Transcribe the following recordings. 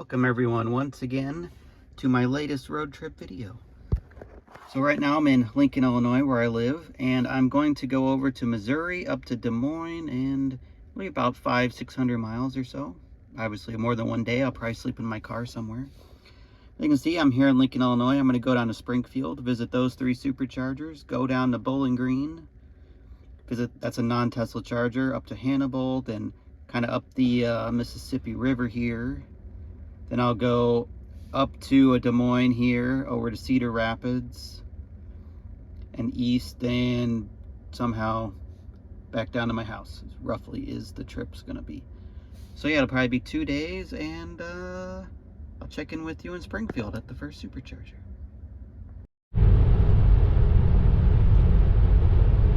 Welcome everyone once again to my latest road trip video. So right now I'm in Lincoln, Illinois where I live, and I'm going to go over to Missouri up to Des Moines, and maybe about 500-600 miles or so. Obviously more than one day. I'll probably sleep in my car somewhere. You can see I'm here in Lincoln, Illinois. I'm going to go down to Springfield, visit those 3 Superchargers, go down to Bowling Green, visit, that's a non-Tesla charger, up to Hannibal, then kind of up the Mississippi River here. Then I'll go up to Des Moines here, over to Cedar Rapids, and east, and somehow back down to my house, roughly is the trip's gonna be. So yeah, it'll probably be 2 days, and I'll check in with you in Springfield at the first Supercharger.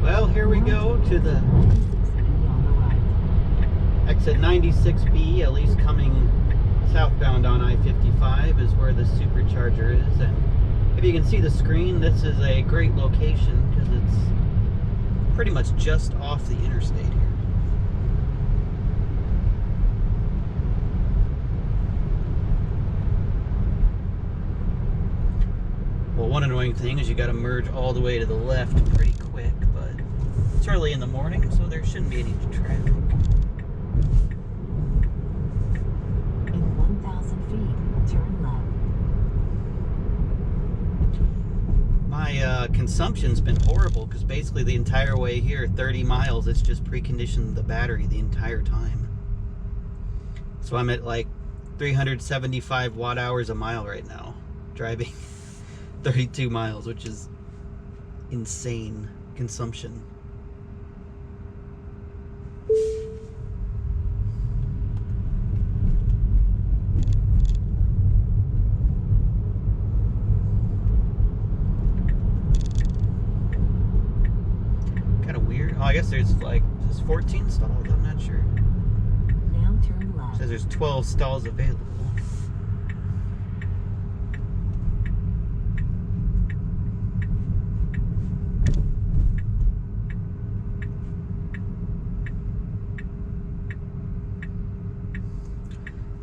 Well, here we go to the exit 96B, at least coming southbound on I-55 is where the Supercharger is. And if you can see the screen, this is a great location because it's pretty much just off the interstate here. Well, one annoying thing is you got to merge all the way to the left pretty quick, but it's early in the morning, so there shouldn't be any traffic. In 1,000 feet, turn left. My consumption's been horrible because basically the entire way here, 30 miles, it's just preconditioned the battery the entire time. So I'm at like 375 watt hours a mile right now, driving 32 miles, which is insane consumption. Kind of weird. Oh, I guess there's like, there's 14 stalls, I'm not sure. Now turn left. It says there's 12 stalls available.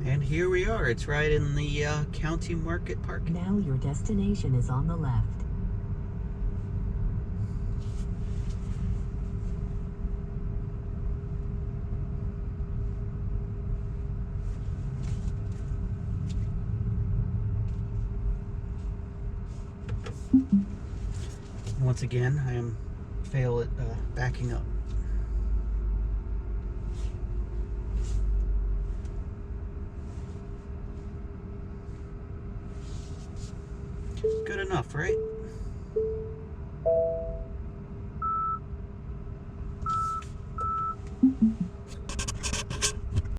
And here we are. It's right in the county market parking. Now your destination is on the left. Once again, I fail at backing up. Good enough, right?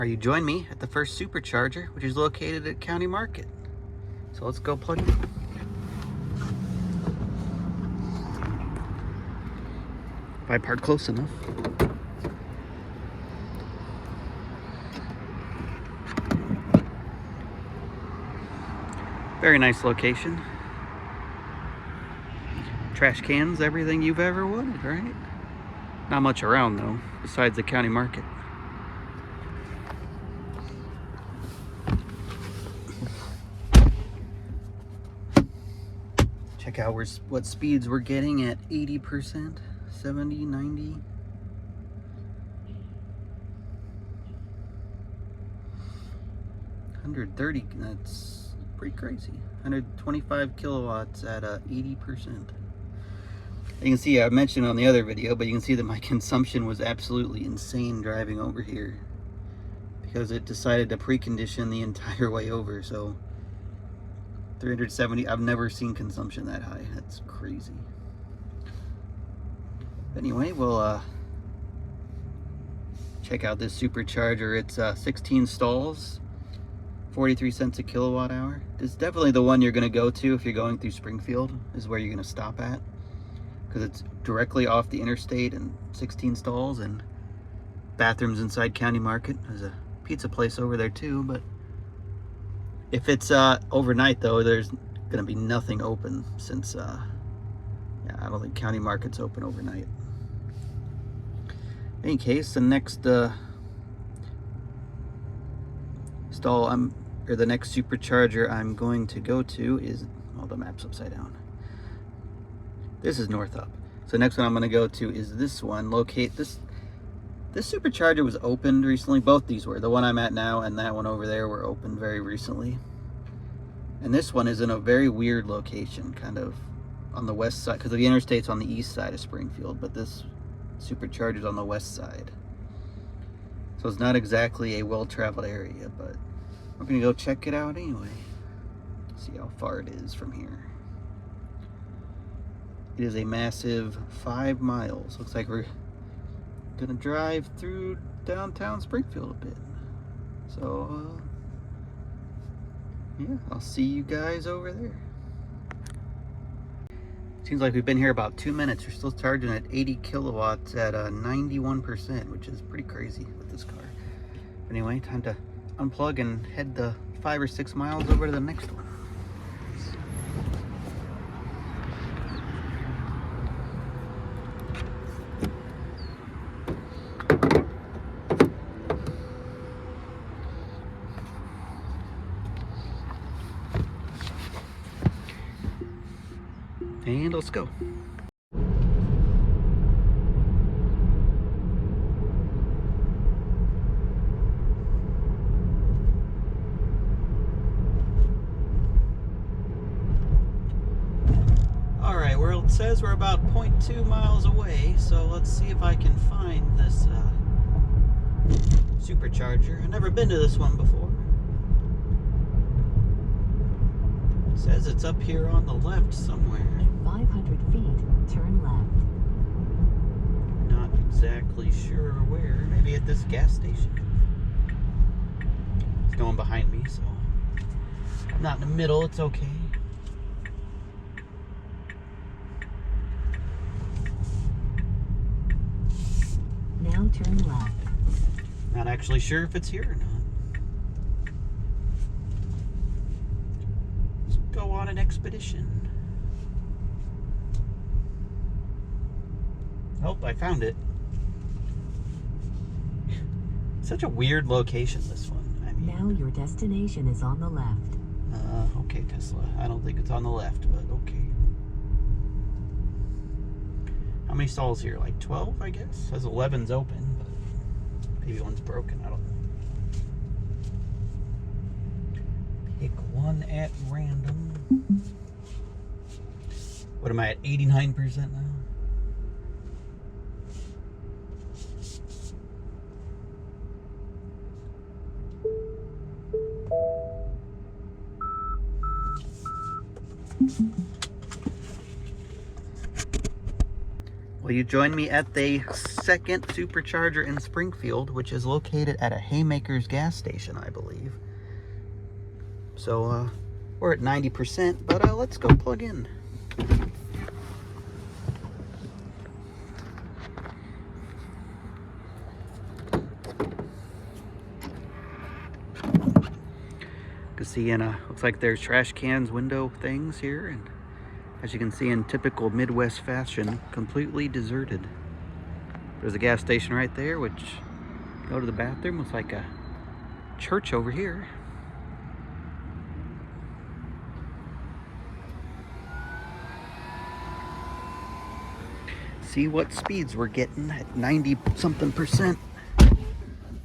You join me at the first Supercharger, which is located at County Market. So let's go plug in. If I park close enough. Very nice location. Trash cans, everything you've ever wanted, right? Not much around though, besides the county market. Check out what speeds we're getting at 80%, 70, 90. 130, that's pretty crazy. 125 kilowatts at 80%. You can see, I mentioned on the other video, but you can see that my consumption was absolutely insane driving over here because it decided to precondition the entire way over. So 370, I've never seen consumption that high. That's crazy. Anyway, we'll check out this Supercharger. It's 16 stalls, 43 cents a kilowatt hour. It's definitely the one you're going to go to if you're going through Springfield, is where you're going to stop at, because it's directly off the interstate and 16 stalls and bathrooms inside County Market. There's a pizza place over there too, but if it's overnight though, there's gonna be nothing open since yeah, I don't think County Market's open overnight. In any case, the next stall I'm or the next supercharger I'm going to go to is, well, the map's upside down. This is north up. So the next one I'm going to go to is this one. This supercharger was opened recently. Both these were. The one I'm at now and that one over there were opened very recently. And this one is in a very weird location, kind of on the west side, because the interstate's on the east side of Springfield, but this supercharger's on the west side. So it's not exactly a well-traveled area, but we're gonna go check it out anyway. See how far it is from here. It is a massive 5 miles. Looks like we're gonna drive through downtown Springfield a bit. So, yeah, I'll see you guys over there. Seems like we've been here about 2 minutes. We're still charging at 80 kilowatts at 91%, which is pretty crazy with this car. Anyway, time to unplug and head the 5 or 6 miles over to the next one. And let's go. All right, where it says we're about 0.2 miles away, so let's see if I can find this supercharger. I've never been to this one before. It says it's up here on the left somewhere. 500 feet, turn left. Not exactly sure where. Maybe at this gas station. It's going behind me, so I'm not in the middle. It's okay. Now turn left. Not actually sure if it's here or not. Let's go on an expedition. Oh, I found it. Such a weird location, this one. I mean, Now your destination is on the left. Okay, Tesla. I don't think it's on the left, but okay. How many stalls here? Like 12, I guess? Says 11's open, but maybe one's broken. I don't know. Pick one at random. What am I at? 89% now? Will you join me at the second supercharger in Springfield, which is located at a Haymakers gas station, I believe. So we're at 90%, but let's go plug in. You can see looks like there's trash cans, window things here, and as you can see, in typical Midwest fashion, completely deserted. There's a gas station right there, which go to the bathroom. Looks like a church over here. See what speeds we're getting at 90-something%.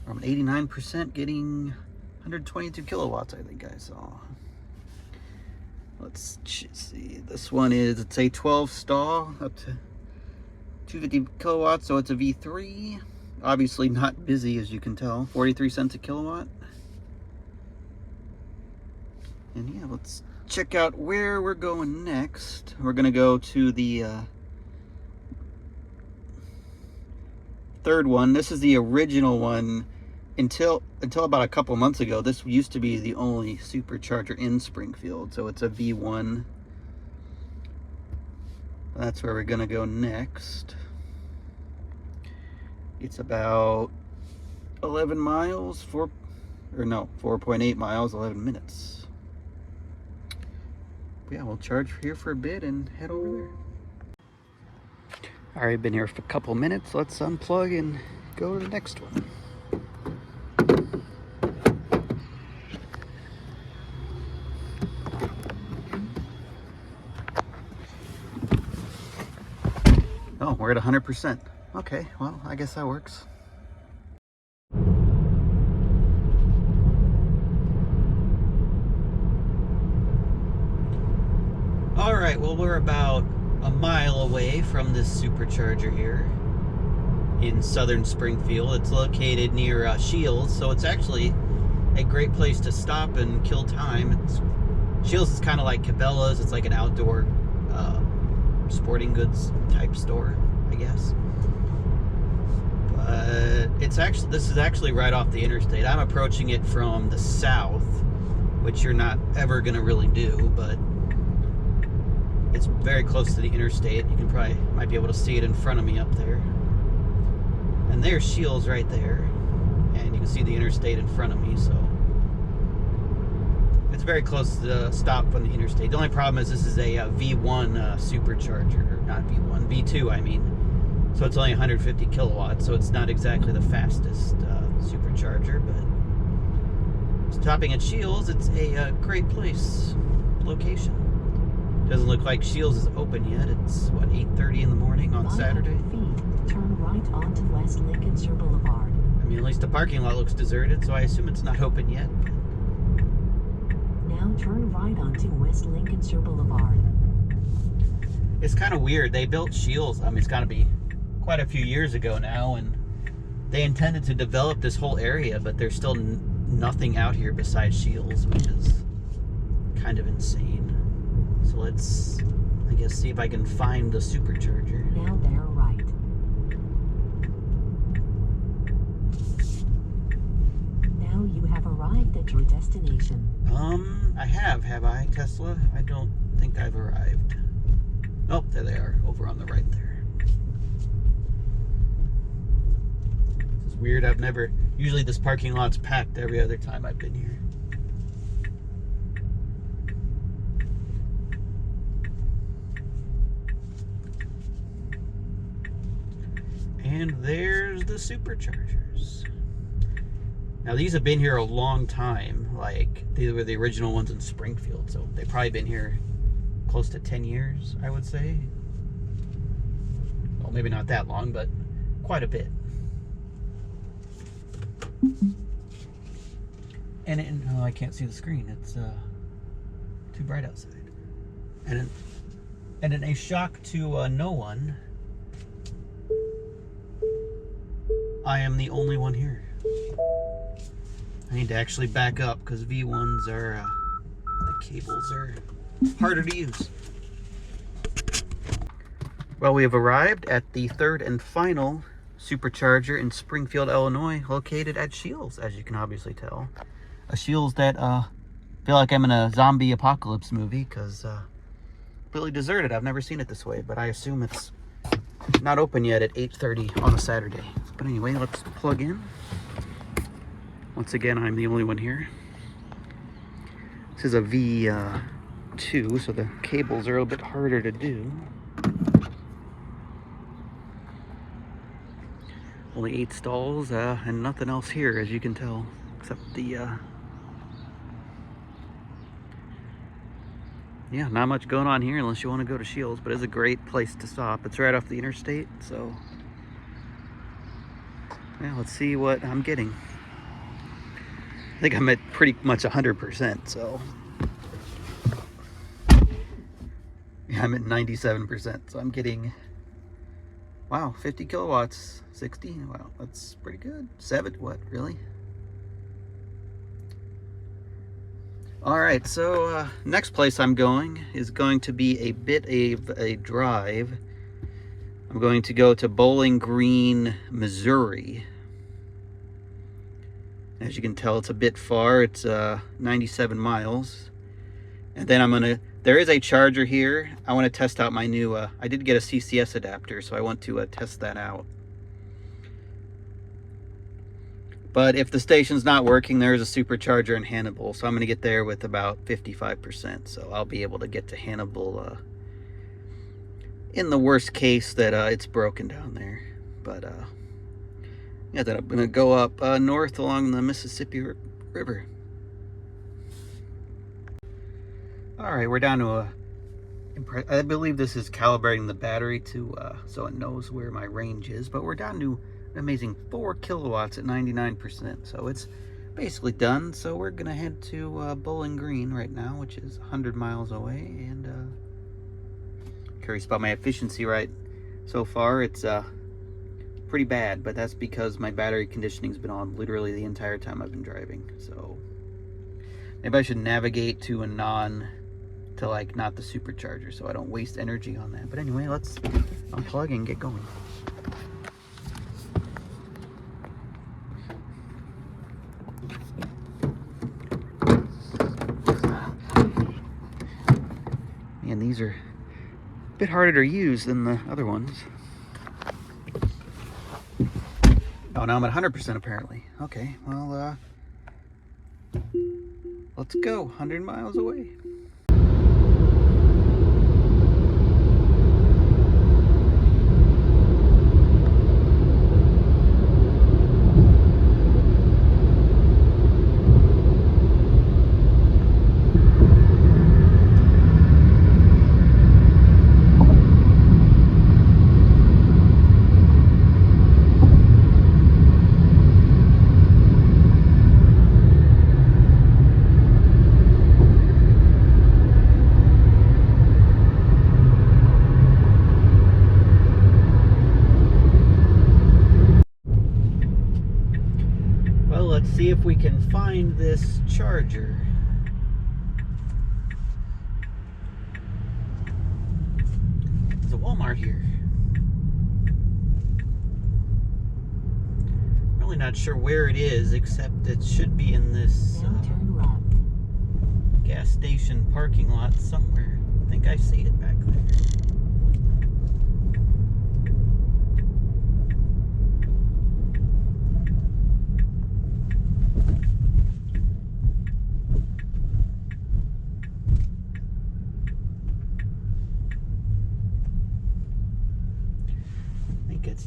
From 89% getting 122 kilowatts, I think I saw. Let's see, this one is, it's a 12 stall up to 250 kilowatts, so it's a V3. Obviously not busy, as you can tell. 43 cents a kilowatt. And yeah, let's check out where we're going next. We're gonna go to the third one. This is the original one. Until about a couple months ago, this used to be the only supercharger in Springfield, so it's a V1. That's where we're gonna go next. It's about 11 miles, 4.8 miles, 11 minutes. Yeah, we'll charge here for a bit and head over there. All right, been here for a couple minutes. Let's unplug and go to the next one. Oh, we're at 100%. Okay, well, I guess that works. All right, well, we're about a mile away from this supercharger here in southern Springfield. It's located near Shields, so it's actually a great place to stop and kill time. Shields is kind of like Cabela's. It's like an outdoor sporting goods type store, I guess. But this is actually right off the interstate. I'm approaching it from the south, which you're not ever gonna really do, but it's very close to the interstate. You might be able to see it in front of me up there. And there's Shields right there. And you can see the interstate in front of me, so it's very close to the stop from the interstate. The only problem is this is a V1 supercharger, or not V1, V2 I mean. So it's only 150 kilowatts, so it's not exactly the fastest supercharger, but stopping at Shields, it's a great location. Doesn't look like Shields is open yet. It's, what, 8:30 in the morning on Saturday? Feet, turn right onto West Lincolnshire Boulevard. I mean, at least the parking lot looks deserted, so I assume it's not open yet. Now turn right onto West Lincolnshire Boulevard. It's kind of weird. They built Shields, I mean, it's got to be quite a few years ago now, and they intended to develop this whole area, but there's still nothing out here besides Shields, which is kind of insane. So let's, I guess, see if I can find the supercharger. Now bear right. Now you have arrived at your destination. Have I, Tesla? I don't think I've arrived. Oh, there they are, over on the right there. This is weird, usually this parking lot's packed every other time I've been here. And there's the superchargers. Now these have been here a long time. Like, these were the original ones in Springfield, so they've probably been here close to 10 years, I would say. Well, maybe not that long, but quite a bit. And oh, I can't see the screen. It's too bright outside. And in a shock to no one, I am the only one here. I need to actually back up because V1s are, the cables are harder to use. Well, we have arrived at the third and final supercharger in Springfield, Illinois, located at Shields, as you can obviously tell. A Shields that feel like I'm in a zombie apocalypse movie because really deserted. I've never seen it this way, but I assume it's not open yet at 8:30 on a Saturday. But anyway, let's plug in. Once again, I'm the only one here. This is a V2, so the cables are a little bit harder to do. Only 8 stalls and nothing else here, as you can tell, except the yeah, not much going on here unless you want to go to Shields, but it's a great place to stop. It's right off the interstate, so yeah, let's see what I'm getting. I think I'm at pretty much 100%, so yeah, I'm at 97%, so I'm getting, wow, 50 kilowatts, 60, wow, that's pretty good. 7, what, really? All right, so next place I'm going is going to be a bit of a drive. I'm going to go to Bowling Green, Missouri. As you can tell, it's a bit far. It's 97 miles. And then there is a charger here. I want to test out my new, I did get a CCS adapter, so I want to test that out. But if the station's not working, there is a supercharger in Hannibal, so I'm going to get there with about 55%. So I'll be able to get to Hannibal in the worst case that it's broken down there. But yeah, then I'm going to go up north along the Mississippi River. All right, we're down to I believe this is calibrating the battery to so it knows where my range is, but we're down to an amazing 4 kilowatts at 99%, so it's basically done. So we're gonna head to Bowling Green right now, which is 100 miles away, and curious about my efficiency right so far. It's pretty bad, but that's because my battery conditioning's been on literally the entire time I've been driving. So maybe I should navigate to a not the supercharger, so I don't waste energy on that. But anyway, let's unplug and get going. And these are a bit harder to use than the other ones. Oh, now I'm at 100% apparently. Okay, well, let's go. 100 miles away. Let's see if we can find this charger. There's a Walmart here. Really not sure where it is, except it should be in this gas station parking lot somewhere. I think I see it back there.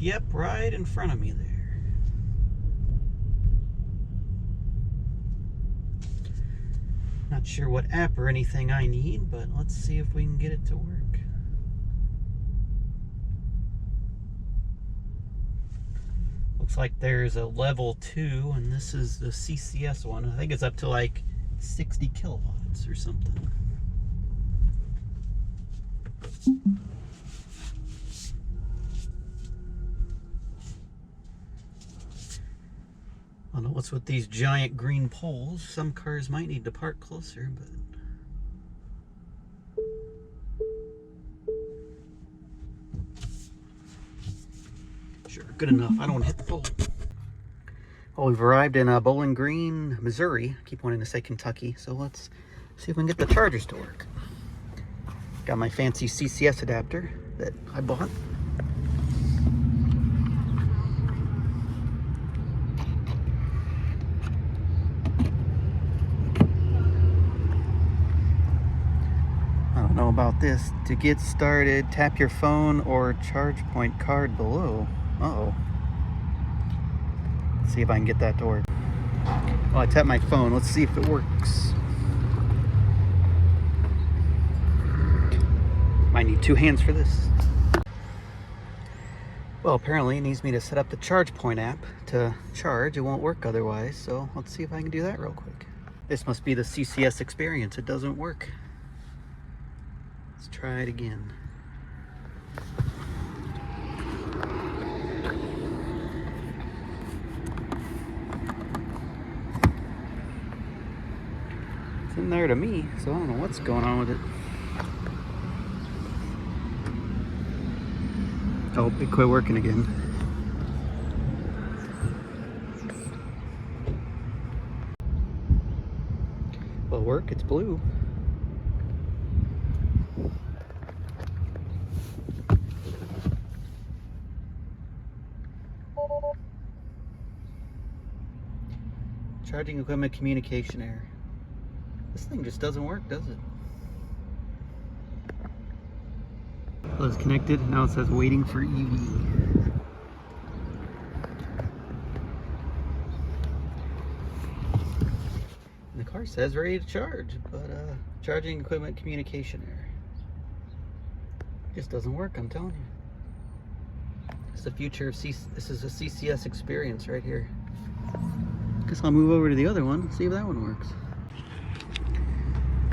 Yep, right in front of me there. Not sure what app or anything I need, but let's see if we can get it to work. Looks like there's a level 2, and this is the CCS one. I think it's up to like 60 kilowatts or something. I don't know what's with these giant green poles. Some cars might need to park closer, but... Sure, good enough. I don't want to hit the pole. Well, we've arrived in Bowling Green, Missouri. I keep wanting to say Kentucky, so let's see if we can get the chargers to work. Got my fancy CCS adapter that I bought. About this. To get started, tap your phone or Chargepoint card below. Uh-oh. Let's see if I can get that to work. Well, I tapped my phone. Let's see if it works. Might need 2 hands for this. Well, apparently it needs me to set up the Chargepoint app to charge. It won't work otherwise, so let's see if I can do that real quick. This must be the CCS experience. It doesn't work. Let's try it again. It's in there to me, so I don't know what's going on with it. Oh, it quit working again. Will it work? It's blue. Charging equipment communication error. This thing just doesn't work, does it? Well, it's connected. Now it says waiting for EV. The car says ready to charge, but charging equipment communication error. It just doesn't work, I'm telling you. It's the future of this is a CCS experience right here. Guess I'll move over to the other one, see if that one works.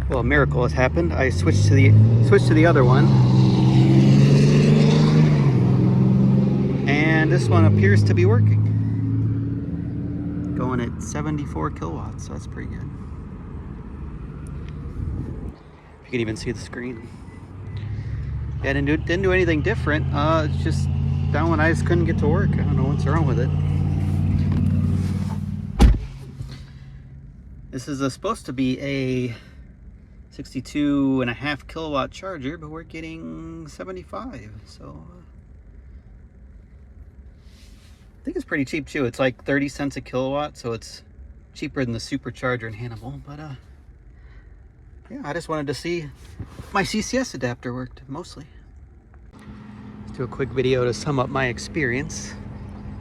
Well, a miracle has happened. I switched to the other one. And this one appears to be working. Going at 74 kilowatts, so that's pretty good. You can even see the screen. Yeah, didn't do anything different. It's just that one I just couldn't get to work. I don't know what's wrong with it. This is supposed to be a 62.5 kilowatt charger, but we're getting 75. So I think it's pretty cheap too. It's like 30 cents a kilowatt, so it's cheaper than the Supercharger in Hannibal. But yeah, I just wanted to see if my CCS adapter worked, mostly. Let's do a quick video to sum up my experience.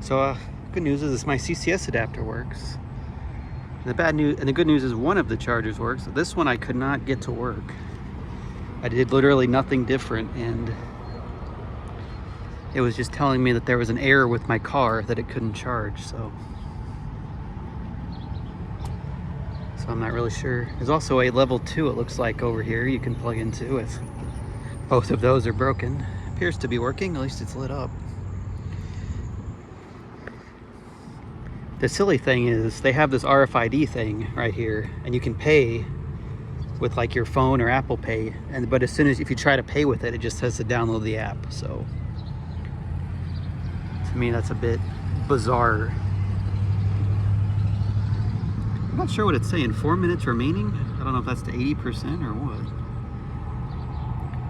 So good news is my CCS adapter works. And the bad news and the good news is one of the chargers works. This one I could not get to work. I did literally nothing different, and it was just telling me that there was an error with my car, that it couldn't charge. So I'm not really sure. There's also a level 2, it looks like, over here you can plug into if both of those are broken. Appears to be working, at least it's lit up. The silly thing is they have this RFID thing right here, and you can pay with like your phone or Apple Pay, but as soon as if you try to pay with it, it just says to download the app. So to me that's a bit bizarre. I'm not sure what it's saying. 4 minutes remaining? I don't know if that's to 80% or what.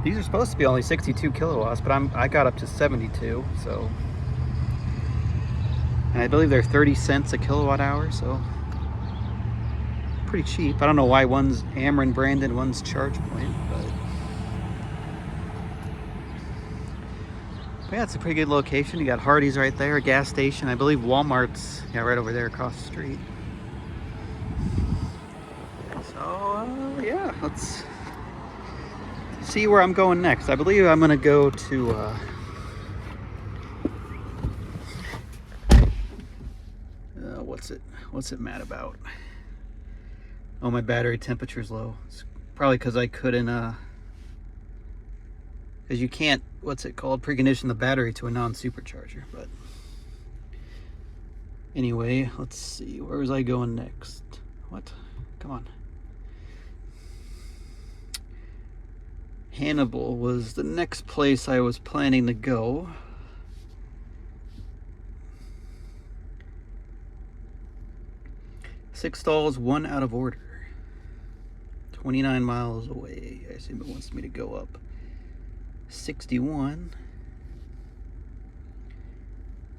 These are supposed to be only 62 kilowatts, but I got up to 72, so. And I believe they're 30 cents a kilowatt hour, so pretty cheap. I don't know why one's Ameren branded, one's Chargepoint, but yeah, it's a pretty good location. You got Hardee's right there, a gas station. I believe Walmart's right over there across the street. Yeah, let's see where I'm going next. I believe I'm gonna go to what's it mad about? Oh, my battery temperature's low. It's probably because I couldn't because you can't, what's it called, precondition the battery to a non-supercharger. But anyway, let's see, where was I going next? What? Come on. Hannibal was the next place I was planning to go. Six stalls, one out of order. 29 miles away. I assume it wants me to go up 61.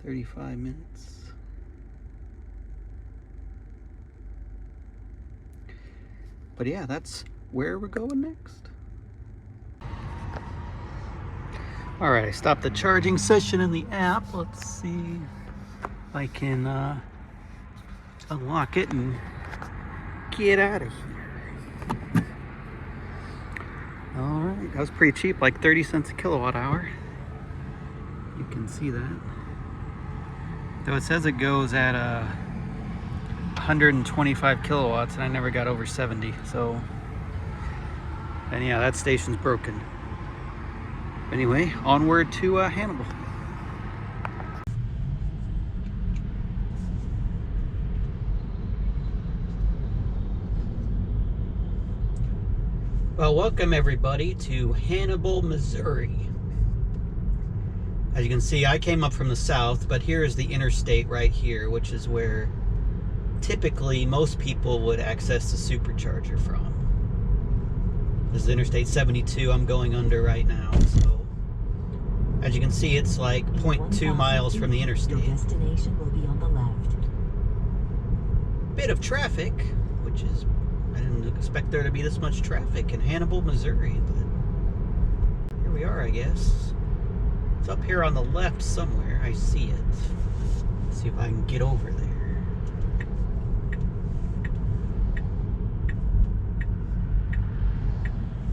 35 minutes. But yeah, that's where we're going next. All right, I stopped the charging session in the app. Let's see if I can unlock it and get out of here. All right, that was pretty cheap, like 30 cents a kilowatt hour. You can see that. Though it says it goes at 125 kilowatts, and I never got over 70. So, and yeah, that station's broken. Anyway, onward to Hannibal. Well, welcome everybody to Hannibal, Missouri. As you can see, I came up from the south, but here is the interstate right here, which is where typically most people would access the Supercharger from. This is Interstate 72 I'm going under right now, so as you can see, it's like 0.2 miles from the interstate. Your destination will be on the left. Bit of traffic, which is, I didn't expect there to be this much traffic in Hannibal, Missouri, but here we are, I guess. It's up here on the left somewhere. I see it. Let's see if I can get over there.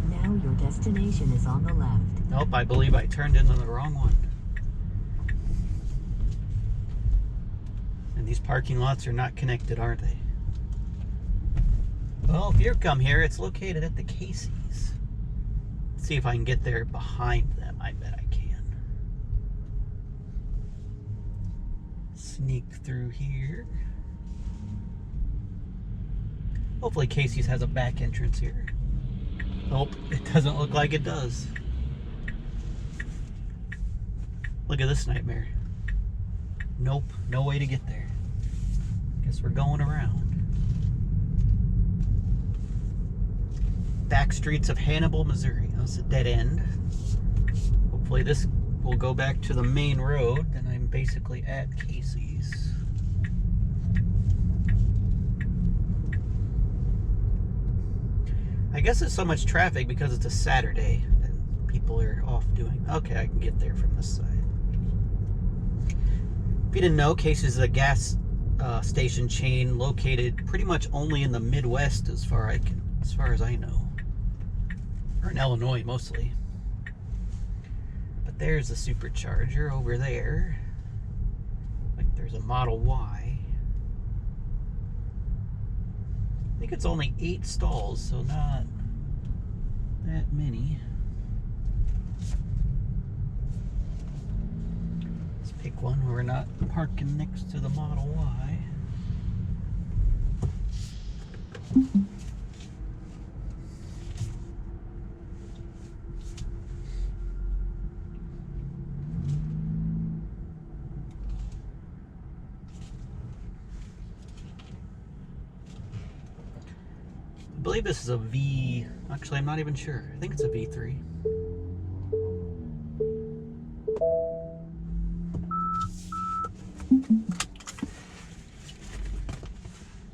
Now your Your destination is on the left. Nope, I believe I turned into the wrong one. And these parking lots are not connected, are they? Well, if you come here, it's located at the Casey's. Let's see if I can get there behind them. I bet I can. Sneak through here. Hopefully Casey's has a back entrance here. Nope, it doesn't look like it does. Look at this nightmare. Nope, no way to get there. Guess we're going around. Back streets of Hannibal, Missouri. That's a dead end. Hopefully this will go back to the main road. Then I'm basically at Casey's. I guess there's so much traffic because it's a Saturday and people are off doing. Okay, I can get there from this side. If you didn't know, Casey's is a gas station chain located pretty much only in the Midwest, as far as I know, or in Illinois mostly. But there's a Supercharger over there. Like there's a Model Y. I think it's only 8 stalls, so not that many. Let's pick one where we're not parking next to the Model Y. I believe this is a V. Actually, I'm not even sure. I think it's a V3.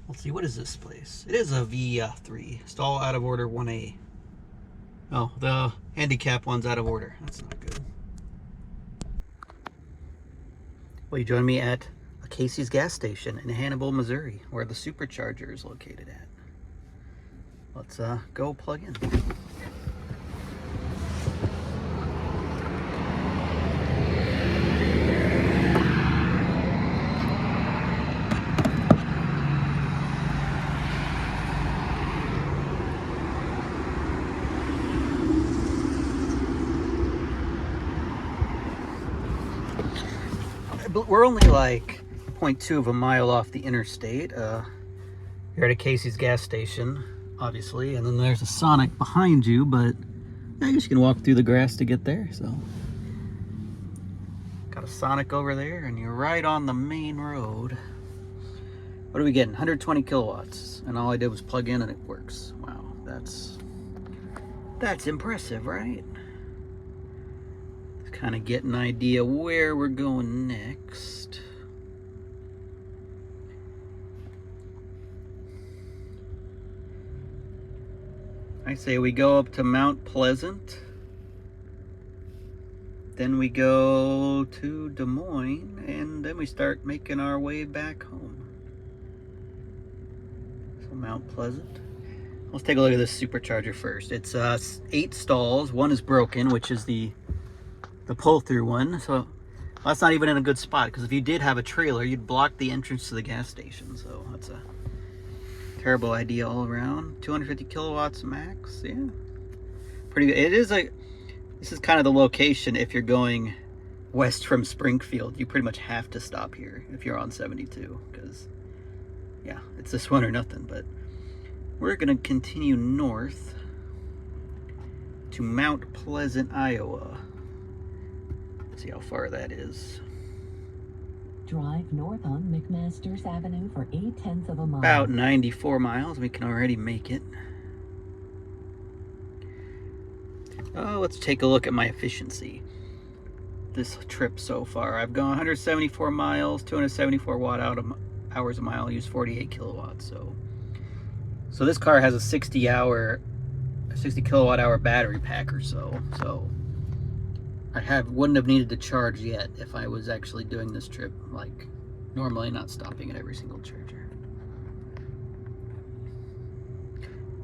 Let's see, what is this place? It is a V3. Stall out of order 1A. Oh, the handicap one's out of order. That's not good. Well, you join me at a Casey's gas station in Hannibal, Missouri, where the Supercharger is located at. Let's go plug in. We're only like 0.2 of a mile off the interstate. You're at a Casey's gas station, obviously, and then there's a Sonic behind you, but I guess you can walk through the grass to get there. So got a Sonic over there, and you're right on the main road. What are we getting? 120 kilowatts, and all I did was plug in and it works. Wow, that's impressive, right? Let's kind of get an idea where we're going next. I say we go up to Mount Pleasant, then we go to Des Moines, and then we start making our way back home. So Mount Pleasant. Let's take a look at this Supercharger first. It's 8 stalls. One is broken, which is the pull-through one. So that's not even in a good spot, because if you did have a trailer, you'd block the entrance to the gas station. So that's a terrible idea all around. 250 kilowatts max. Yeah, pretty good. This is kind of the location if you're going west from Springfield. You pretty much have to stop here if you're on 72, because yeah, it's this one or nothing. But we're gonna continue north to Mount Pleasant, Iowa. Let's see how far that is. Drive north on McMasters Avenue for 0.8 of a mile. About 94 miles. We can already make it. Oh, let's take a look at my efficiency. This trip so far, I've gone 174 miles, 274 hours a mile, used 48 kilowatts. So this car has a 60 kilowatt hour battery pack or so. So I wouldn't have needed to charge yet if I was actually doing this trip like normally, not stopping at every single charger.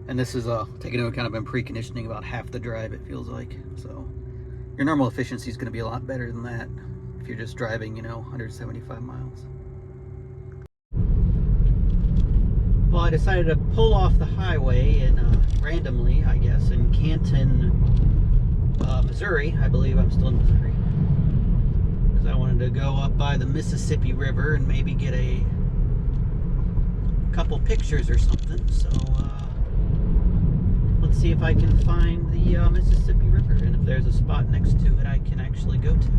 And this is taking into account I've been preconditioning about half the drive, it feels like. So your normal efficiency is going to be a lot better than that if you're just driving, you know, 175 miles. Well, I decided to pull off the highway and randomly, I guess, in Canton, Missouri. I believe I'm still in Missouri. Because I wanted to go up by the Mississippi River and maybe get a couple pictures or something. So let's see if I can find the Mississippi River, and if there's a spot next to it I can actually go to.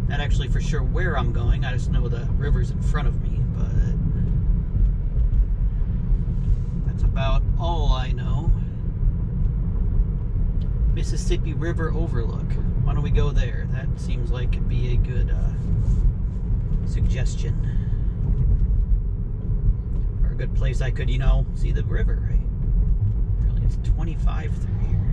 Not actually for sure where I'm going, I just know the river's in front of me, but that's about all I know. Mississippi River Overlook. Why don't we go there? That seems like it'd be a good suggestion. Or a good place I could, you know, see the river, right? Really, it's 25 through here.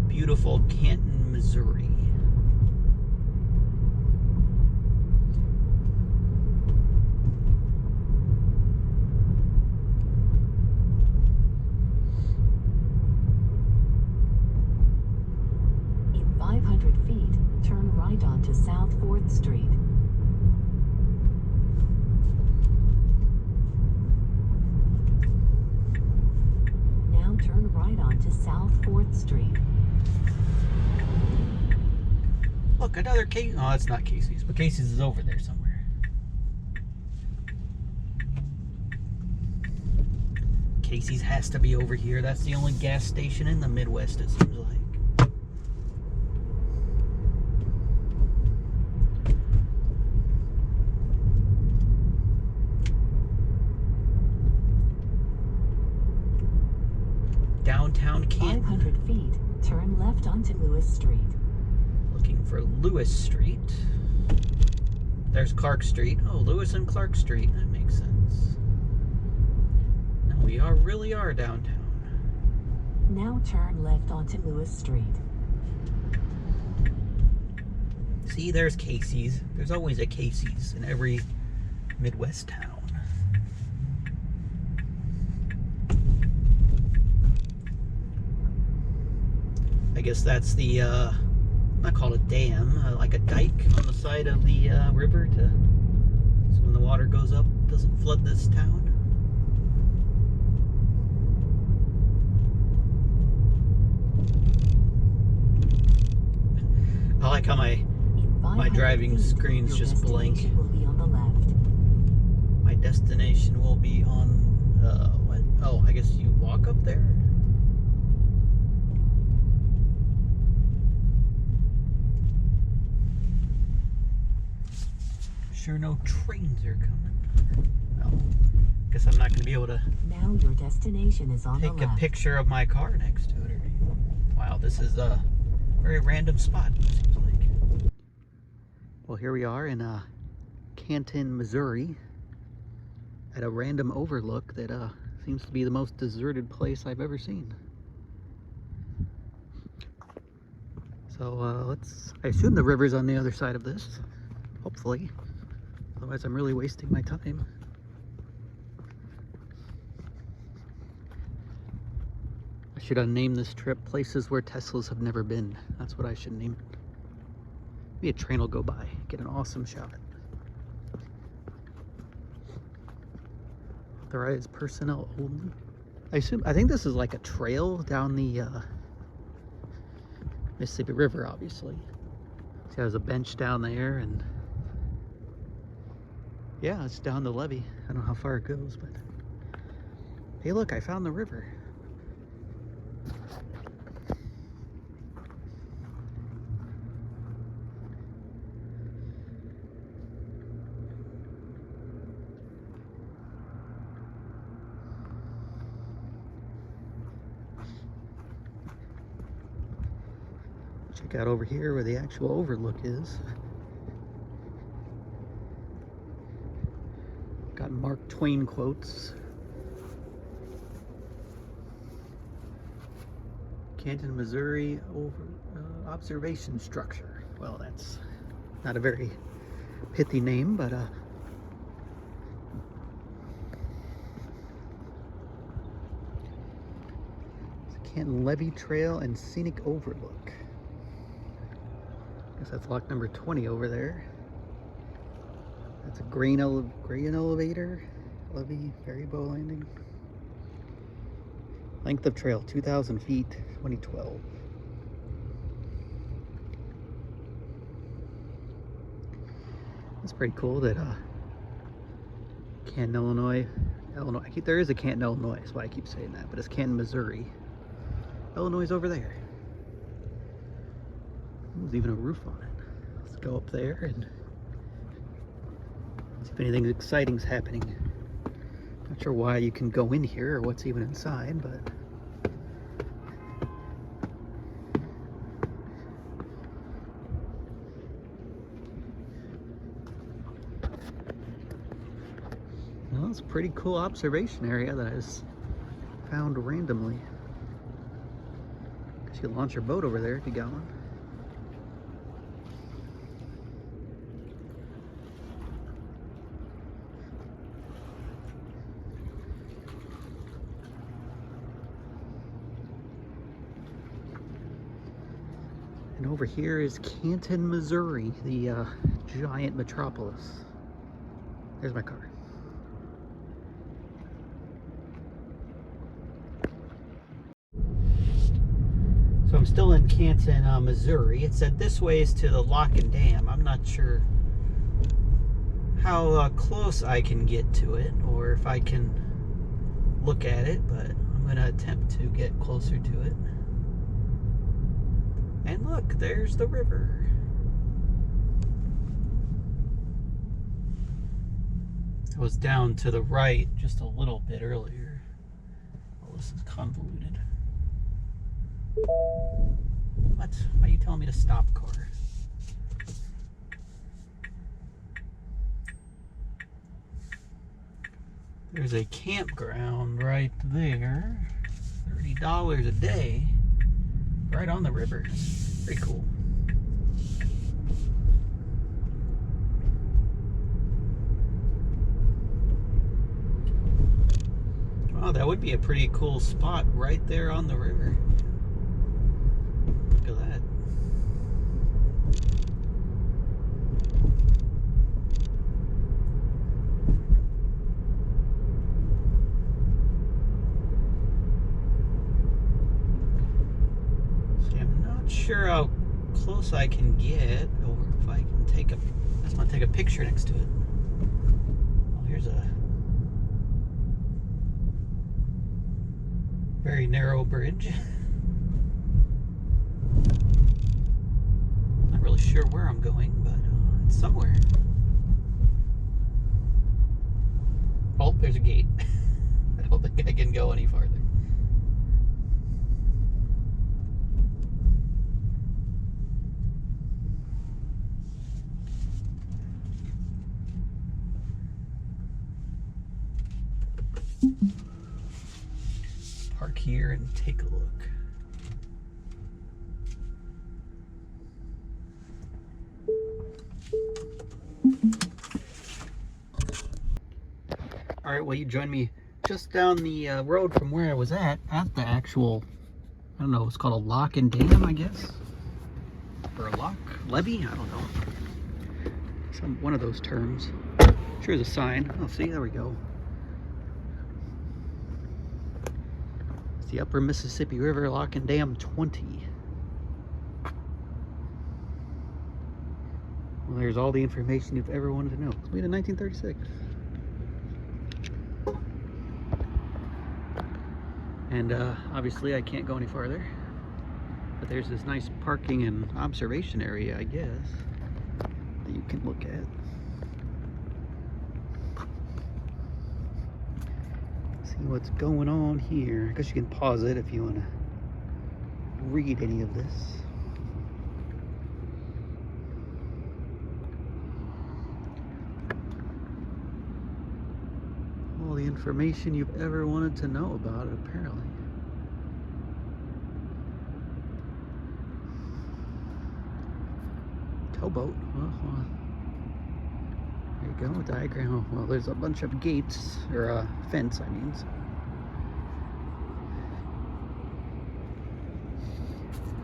Beautiful Canton, Missouri. In 500 feet, turn right onto South 4th Street. Now turn right onto South 4th Street. Look, another Casey's. Oh, it's not Casey's, but Casey's is over there somewhere. Casey's has to be over here. That's the only gas station in the Midwest, it seems like. Downtown Canton. 500 feet, turn left onto Lewis Street. Looking for Lewis Street. There's Clark Street. Oh, Lewis and Clark Street. That makes sense. Now we really are downtown. Now turn left onto Lewis Street. See, there's Casey's. There's always a Casey's in every Midwest town. I guess that's the not called a dam, like a dike on the side of the river so when the water goes up, it doesn't flood this town. I like how my driving screens just blank. Will be on the left. My destination will be on what? Oh, I guess you walk up there. Sure, no trains are coming. No, guess I'm not going to be able to. Now your destination is on the left. Take a picture of my car next to it. Wow, this is a very random spot, it seems like. Well, here we are in Canton, Missouri, at a random overlook that seems to be the most deserted place I've ever seen. So I assume the river's on the other side of this, hopefully. Otherwise, I'm really wasting my time. I should have named this trip Places Where Teslas Have Never Been. That's what I should name it. Maybe a train will go by, get an awesome shot. Authorized personnel only. I think this is like a trail down the Mississippi River, obviously. See, there's a bench down there, and yeah, it's down the levee. I don't know how far it goes, but hey, look, I found the river. Check out over here where the actual overlook is. Got Mark Twain quotes. Canton, Missouri observation structure. Well, that's not a very pithy name, but it's a Canton Levee Trail and Scenic Overlook. I guess that's lock number 20 over there. That's a grain elevator, levee, ferry bow landing. Length of trail, 2,000 feet, 2012. That's pretty cool that Canton, Illinois, there is a Canton, Illinois, that's why I keep saying that, but it's Canton, Missouri. Illinois is over there. There's even a roof on it. Let's go up there and see if anything exciting's happening. Not sure why you can go in here or what's even inside, but well, it's a pretty cool observation area that I just found randomly. Guess you could launch your boat over there if you got one. And over here is Canton, Missouri, the giant metropolis. There's my car. So I'm still in Canton, Missouri. It said this way is to the lock and dam. I'm not sure how close I can get to it or if I can look at it, but I'm going to attempt to get closer to it. And look, there's the river. I was down to the right just a little bit earlier. Oh, this is convoluted. What? Why are you telling me to stop, car? There's a campground right there. $30 a day. Right on the river. Pretty cool. Wow, that would be a pretty cool spot right there on the river. Look at that. Sure how close I can get, or if I can take a. I just want to take a picture next to it. Well, here's a very narrow bridge. Not really sure where I'm going, but it's somewhere. Oh, there's a gate. I don't think I can go any farther. Park here and take a look. All right, well, you joined me just down the road from where I was at the actual, I don't know, it's called a lock and dam, I guess, or a lock levee, I don't know, one of those terms. Sure, there's a sign. Oh, see, there we go. The Upper Mississippi River Lock and Dam 20. Well, there's all the information you've ever wanted to know. It's made in 1936. And obviously I can't go any farther. But there's this nice parking and observation area, I guess, that you can look at. What's going on here. I guess you can pause it if you want to read any of this. All the information you've ever wanted to know about it, apparently. towboat. Well, there you go, diagram. Well, there's a bunch of gates, or a fence, I mean.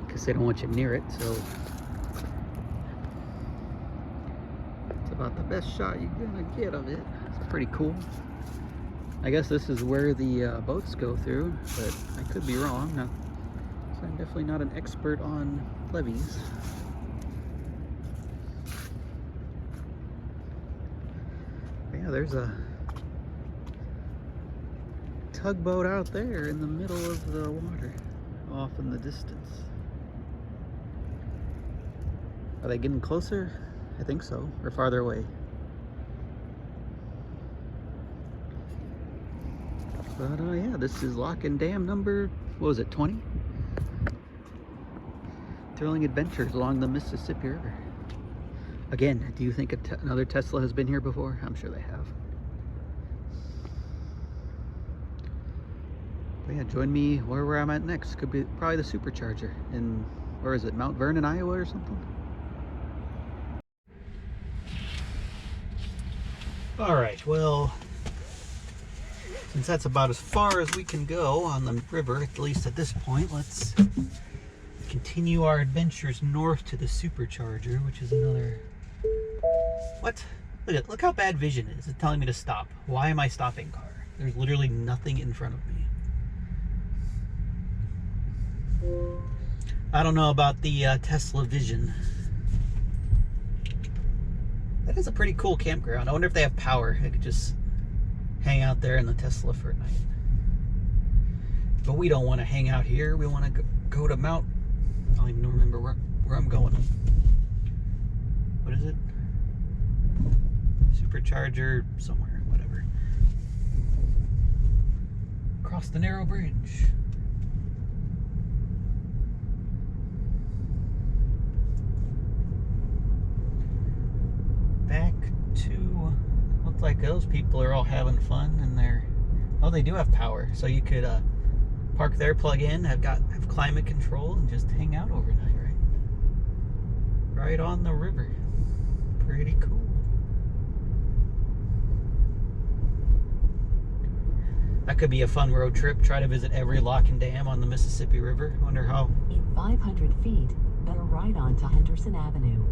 Because they don't want you near it, so it's about the best shot you're gonna get of it. It's pretty cool. I guess this is where the boats go through, but I could be wrong. No, so I'm definitely not an expert on levees. But yeah, there's a tugboat out there in the middle of the water, off in the distance. Are they getting closer? I think so, or farther away. But yeah, this is lock and dam number, what was it, 20? Thrilling adventures along the Mississippi River. Again, do you think another Tesla has been here before? I'm sure they have. But yeah, join me where I'm at next. Could be probably the Supercharger in, where is it, Mount Vernon, Iowa or something? Alright, well, since that's about as far as we can go on the river, at least at this point, let's continue our adventures north to the Supercharger, which is another... What? Look how bad vision is. It's telling me to stop. Why am I stopping car? There's literally nothing in front of me. I don't know about the Tesla vision. That is a pretty cool campground. I wonder if they have power. I could just hang out there in the Tesla for a night. But we don't want to hang out here. We want to go to Mount... I don't even remember where I'm going. What is it? Supercharger somewhere, whatever. Across the narrow bridge. Back to... Looks like those people are all having fun and they're... Oh, they do have power. So you could park there, plug in, have climate control, and just hang out overnight, right? Right on the river. Pretty cool. That could be a fun road trip. Try to visit every lock and dam on the Mississippi River. Wonder how... In 500 feet, better ride on to Henderson Avenue.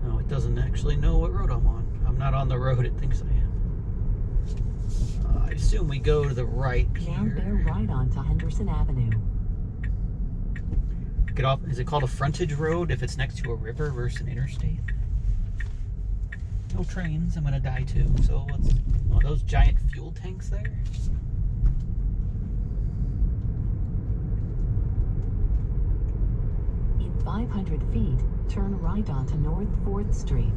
No, it doesn't actually know what road I'm on. I'm not on the road it thinks I am. I assume we go to the right Now here. bear right on to Henderson Avenue. Get off. Is it called a frontage road if it's next to a river versus an interstate? No trains. I'm gonna die too. So what's... Oh, those giant fuel tanks there? In 500 feet, turn right onto North 4th Street.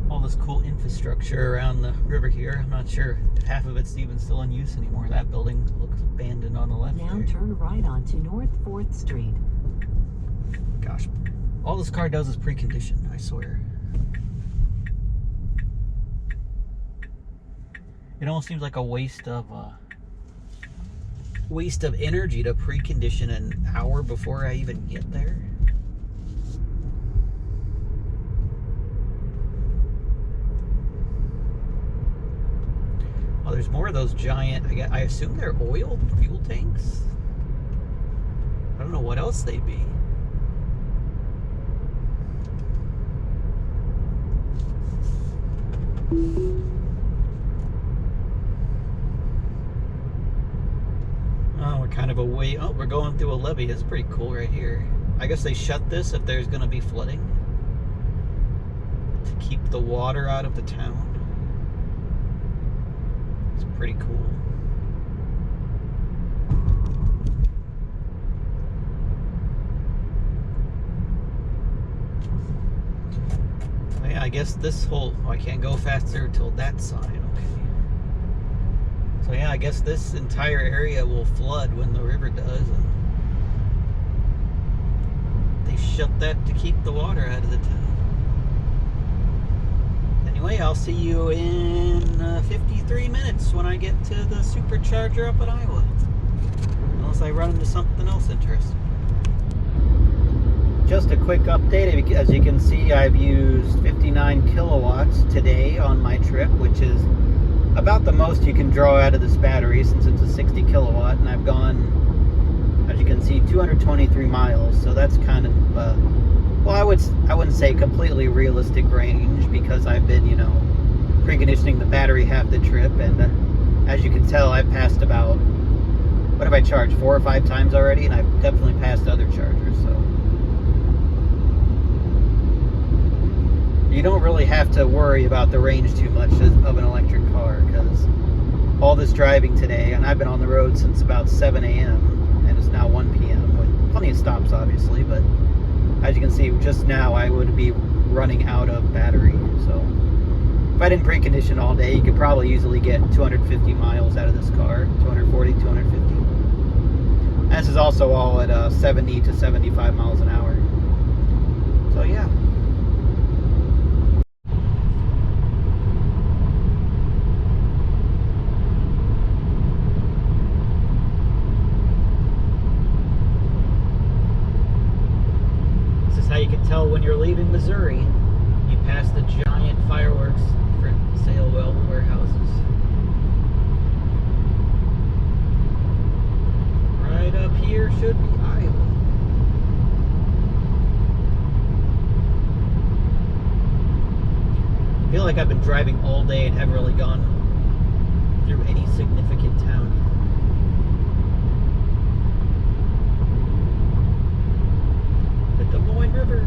All this cool infrastructure around the river here. I'm not sure if half of it's even still in use anymore. That building looks abandoned on the left Now there. turn right onto North 4th Street. Gosh, all this car does is precondition, I swear. It almost seems like a waste of energy to precondition an hour before I even get there. Oh, there's more of those giant, I assume they're oil fuel tanks? I don't know what else they'd be. Oh, we're kind of away. Oh, we're going through a levee. It's pretty cool right here. I guess they shut this if there's going to be flooding to keep the water out of the town. It's pretty cool. Oh, yeah, I guess this whole... Oh, I can't go faster till that side. Okay. So yeah, I guess this entire area will flood when the river does. And they shut that to keep the water out of the town. Anyway, I'll see you in 53 minutes when I get to the Supercharger up in Iowa. Unless I run into something else interesting. just a quick update. As you can see, I've used 59 kilowatts today on my trip, which is about the most you can draw out of this battery since it's a 60 kilowatt, and I've gone, as you can see, 223 miles. So that's kind of, well, I wouldn't say completely realistic range, because I've been, you know, preconditioning the battery half the trip, and as you can tell, I've passed about, what have I charged, 4 or 5 times already, and I've definitely passed other chargers. So you don't really have to worry about the range too much of an electric car, because all this driving today, and I've been on the road since about 7 a.m. and it's now 1 p.m. with plenty of stops, obviously, but as you can see, just now I would be running out of battery. So if I didn't precondition all day, you could probably easily get 250 miles out of this car, 240, 250. And this is also all at 70 to 75 miles an hour. So yeah. How you can tell when you're leaving Missouri. You pass the giant fireworks for sale warehouses. Right up here should be Iowa. I feel like I've been driving all day and haven't really gone through any significant town. Des Moines River.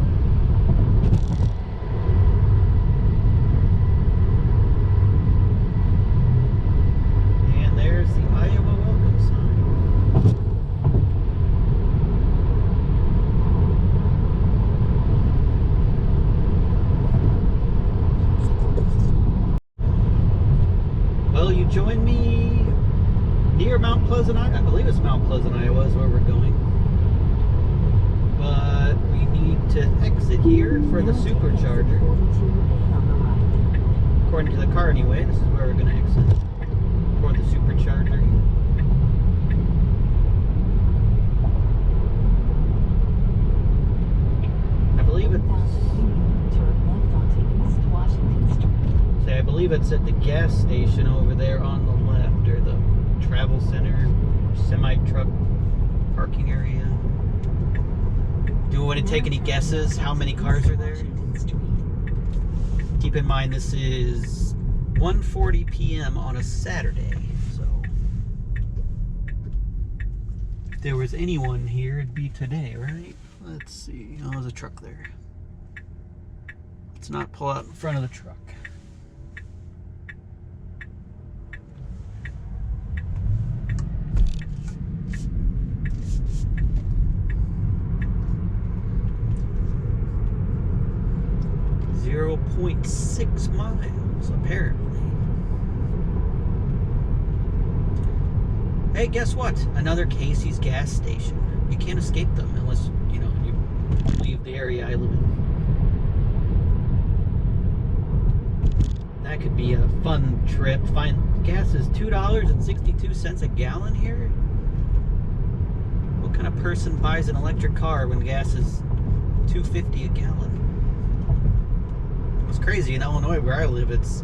And there's the Iowa welcome sign. Well, you join me near Mount Pleasant, Iowa. I believe it's Mount Pleasant, Iowa is where we're going. But we need to exit here for the Supercharger. According to the car anyway, this is where we're going to exit for the Supercharger. I believe I believe it's at the gas station over there on the left, or the travel center, semi-truck parking area. Do you want to take any guesses how many cars are there? Keep in mind this is 1:40 p.m. on a Saturday, so if there was anyone here, it'd be today, right? Let's see. Oh, there's a truck there. Let's not pull out in front of the truck. .6 miles, apparently. Hey, guess what? Another Casey's gas station. You can't escape them unless, you know, you leave the area I live in. That could be a fun trip. Gas is $2.62 a gallon here. What kind of person buys an electric car when gas is $2.50 a gallon? It's crazy. In Illinois, where I live, it's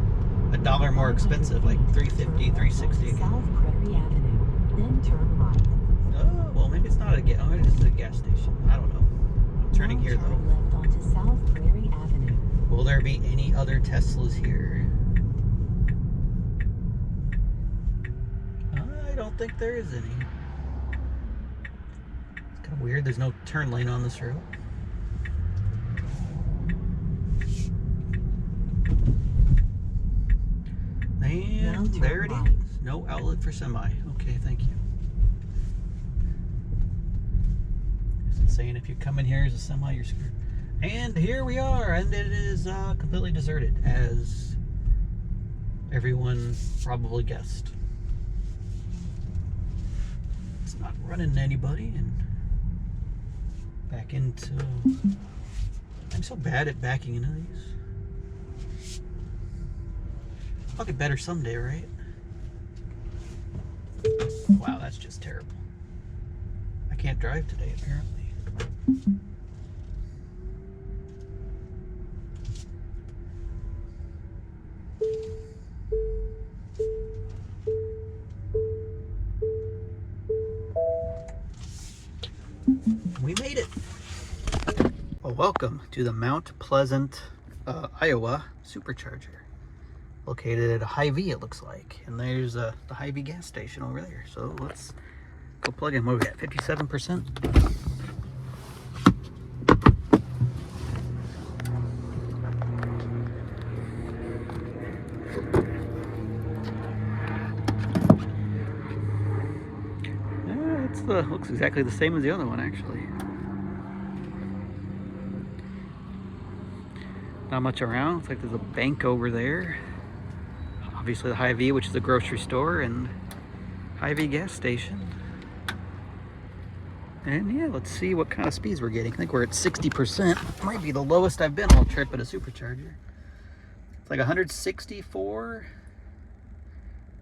$1 more expensive, like $3.50, $3.60 a gallon. South Prairie Avenue, then turn right. Oh, well, maybe it's not a gas. Oh, it is a gas station. I don't know. I'm turning here though. Turn left onto South Prairie Avenue. Will there be any other Teslas here? I don't think there is any. It's kind of weird. There's no turn lane on this road. And there it is. No outlet for semi. Okay, thank you. It's saying if you come in here as a semi, you're screwed. And here we are, and it is completely deserted, as everyone probably guessed. It's not running anybody, and back into... I'm so bad at backing into these. I'll get better someday, right? Wow, that's just terrible. I can't drive today, apparently. We made it. Well, welcome to the Mount Pleasant, Iowa Supercharger. Located at a Hy-Vee, it looks like. And there's the Hy-Vee gas station over there. So let's go plug in. What do we got? 57%? Looks exactly the same as the other one, actually. Not much around. Looks like there's a bank over there. Obviously the Hy-Vee, which is a grocery store, and Hy-Vee gas station. And yeah, let's see what kind of speeds we're getting. I think we're at 60%. Might be the lowest I've been all trip at a supercharger. It's like 164.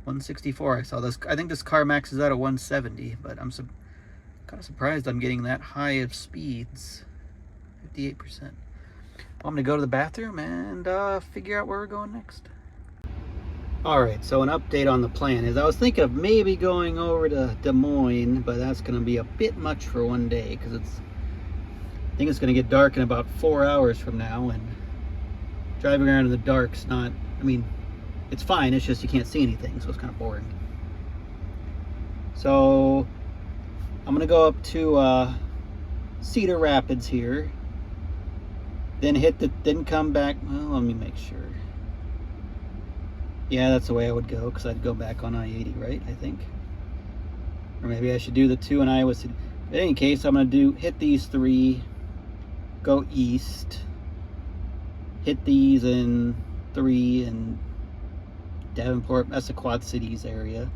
164. I saw this. I think this car maxes out at 170, but I'm kind of surprised I'm getting that high of speeds. 58%. Well, I'm gonna go to the bathroom and figure out where we're going next. Alright, so an update on the plan is I was thinking of maybe going over to Des Moines, but that's gonna be a bit much for one day because I think it's gonna get dark in about 4 hours from now, and driving around in the dark's not, I mean, it's fine, it's just you can't see anything, so it's kind of boring. So I'm gonna go up to Cedar Rapids here, then then come back. Well, let me make sure. Yeah, that's the way I would go, because I'd go back on I-80, right? I think. Or maybe I should do the 2 in Iowa City. In any case, I'm gonna hit these 3, go east, hit these in 3 and Davenport, that's the Quad Cities area.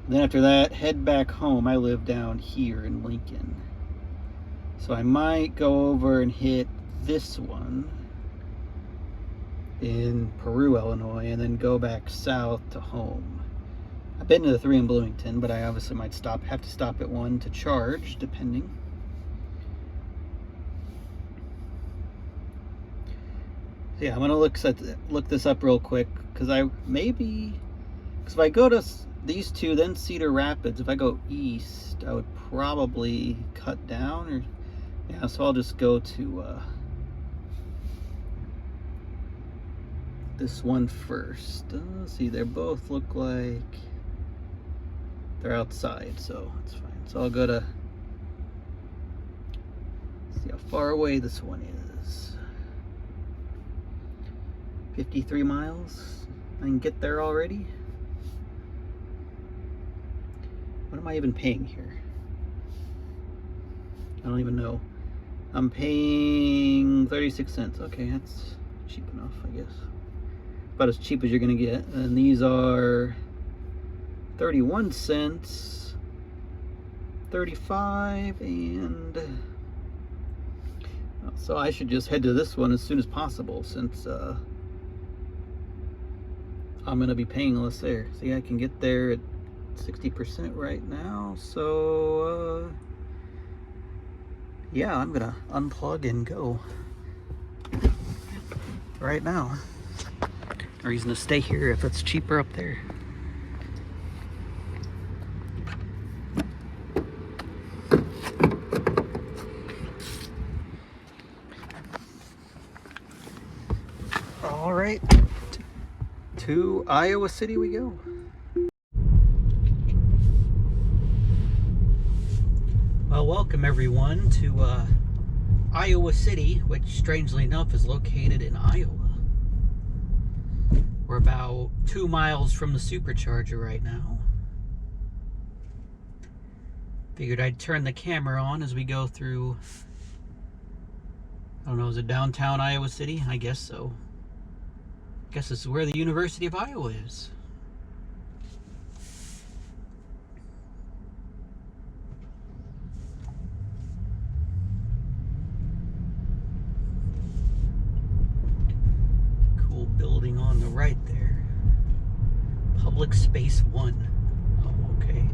Then after that, head back home. I live down here in Lincoln. So I might go over and hit this one in Peru, Illinois, and then go back south to home. I've been to the 3 in Bloomington, but I obviously might have to stop at one to charge, depending. Yeah, I'm gonna look this up real quick, because if I go to these 2, then Cedar Rapids, if I go east, I would probably cut down, or yeah, so I'll just go to this one first. Let's see, they both look like they're outside, so it's fine. So I'll go to see how far away this one is. 53 miles. I can get there already. What am I even paying here? I don't even know. I'm paying 36 cents. Okay, that's cheap enough, I guess. About as cheap as you're gonna get. And these are 31 cents, 35, and so I should just head to this one as soon as possible, since I'm gonna be paying less there. See, I can get there at 60% right now, so yeah, I'm gonna unplug and go right now. No reason to stay here if it's cheaper up there. All right, to Iowa City we go. Well, welcome everyone to Iowa City, which strangely enough is located in Iowa. We're about 2 miles from the Supercharger right now. Figured I'd turn the camera on as we go through, I don't know, is it downtown Iowa City? I guess so. I guess this is where the University of Iowa is. Cool building on the right there. Public Space 1. Oh, okay.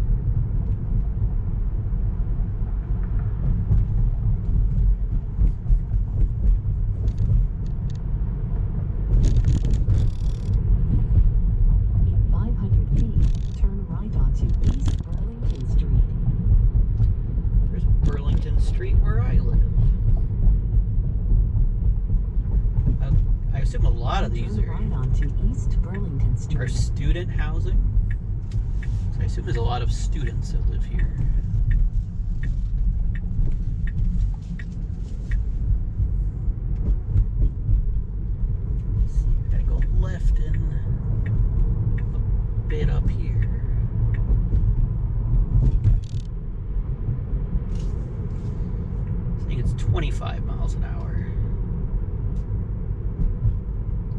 In 500 feet, turn right onto East Burlington Street. There's Burlington lot of these Turn right onto East Burlington Street. are student housing. So I assume there's a lot of students that live here. Let's see, I gotta go left in a bit up here. I think it's 25 miles an hour.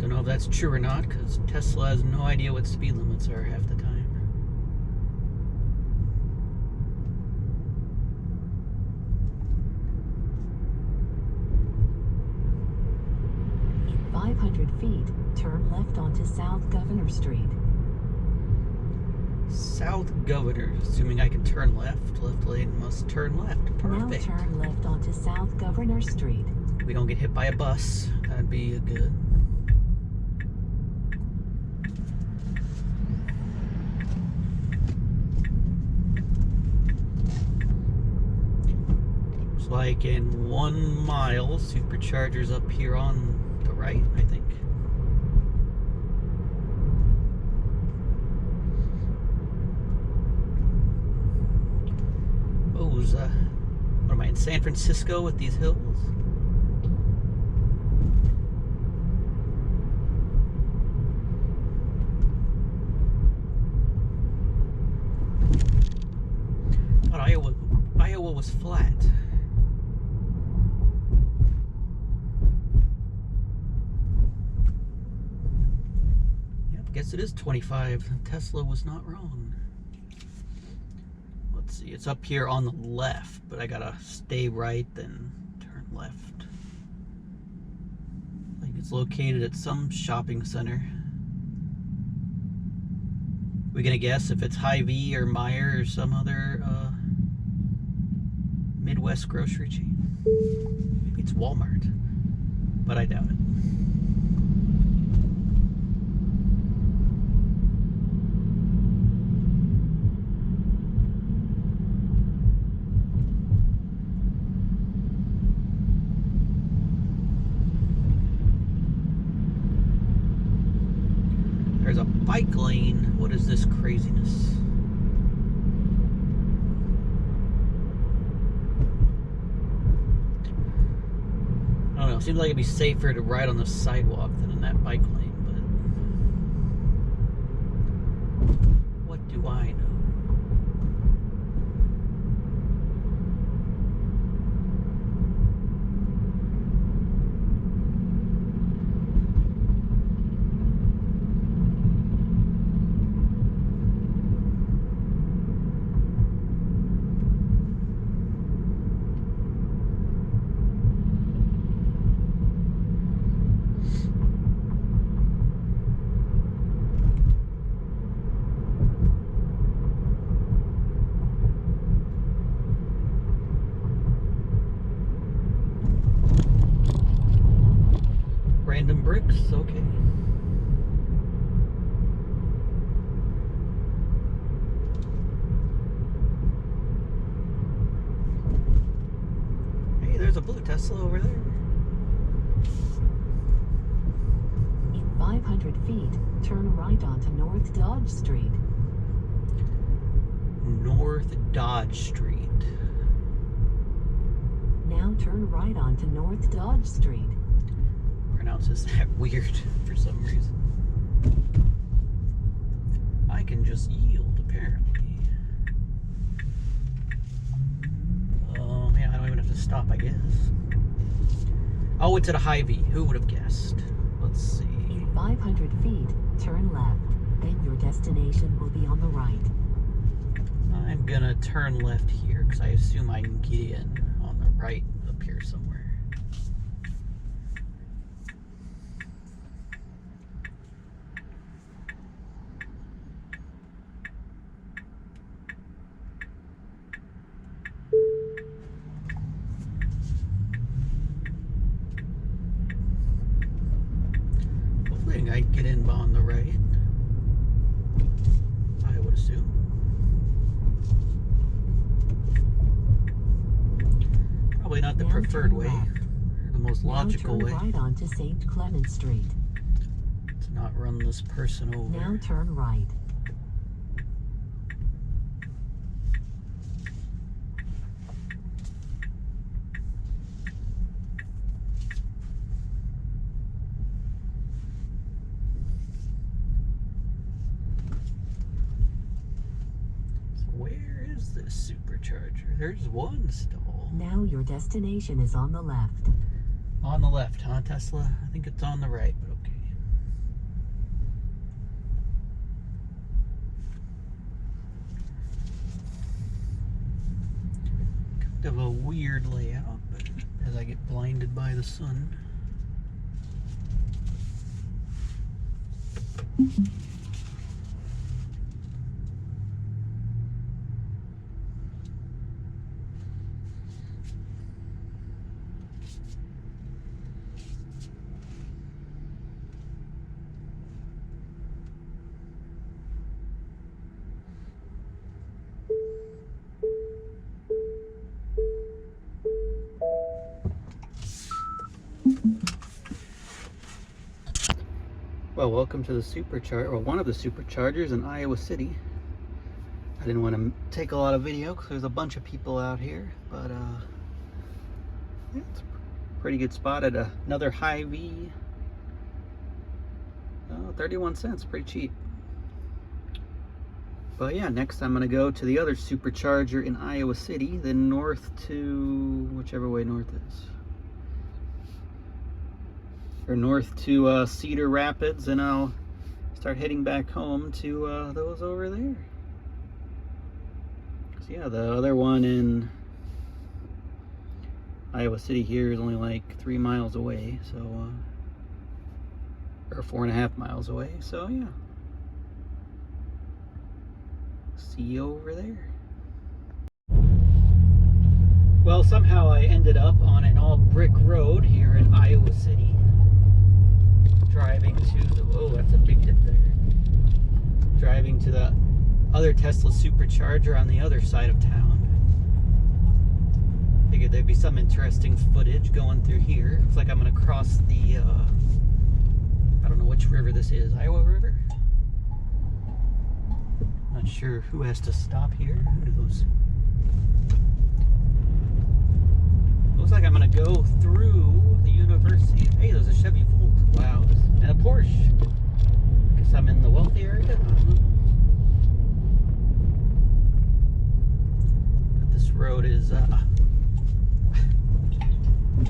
Don't know if that's true or not, because Tesla has no idea what speed limits are half the time. In 500 feet, turn left onto South Governor Street. South Governor, assuming I can turn left. Left lane must turn left. Perfect. Now turn left onto South Governor Street. We don't get hit by a bus. That'd be good. Looks like in 1 mile, Supercharger's up here on the right, I think. What am I, in San Francisco with these hills? I thought Iowa was flat. Yep, guess it is 25. Tesla was not wrong. Let's see, it's up here on the left, but I gotta stay right, then turn left. I think it's located at some shopping center. We gonna guess if it's Hy-Vee or Meijer or some other Midwest grocery chain? Maybe it's Walmart, but I doubt it. There's a bike lane. What is this craziness? I don't know. Seems like it'd be safer to ride on the sidewalk than in that bike lane, but what do I know? Random bricks, okay. Hey, there's a blue Tesla over there. In 500 feet, turn right onto North Dodge Street. North Dodge Street. Now turn right onto North Dodge Street. Pronounces that weird for some reason. I can just yield, apparently. Oh, yeah, I don't even have to stop, I guess. Oh, it's at a Hy-Vee. Who would have guessed? Let's see. In 500 feet, turn left. Then your destination will be on the right. I'm gonna turn left here, because I assume I can get in on the right up here somewhere. Hopefully I can get in on the right, I would assume. Probably not the preferred way, or the most logical way. Now turn right onto St. Clement Street. not run this person over. Now turn right. Where is this Supercharger? There's one stall. Now your destination is on the left. On the left, huh, Tesla? I think it's on the right, but okay. Kind of a weird layout, but as I get blinded by the sun. Well, welcome to the Supercharger, or one of the Superchargers in Iowa City. I didn't want to take a lot of video because there's a bunch of people out here, but yeah, it's a pretty good spot at another Hy-Vee. 31 cents, pretty cheap. But yeah, next I'm going to go to the other Supercharger in Iowa City, then north to whichever way north is. Or north to Cedar Rapids, and I'll start heading back home to those over there. So yeah, the other one in Iowa City here is only like 3 miles away, so or 4.5 miles away, so yeah. See you over there. Well, somehow I ended up on an all brick road here in Iowa City. Driving to the, oh, that's a big dip there. Driving to the other Tesla Supercharger on the other side of town. Figured there'd be some interesting footage going through here. Looks like I'm gonna cross the, I don't know which river this is, Iowa River? Not sure who has to stop here. Who do those? Looks like I'm gonna go through the university. Hey, there's a Chevy Volt. Wow, and a Porsche. Guess I'm in the wealthy area. But this road is, not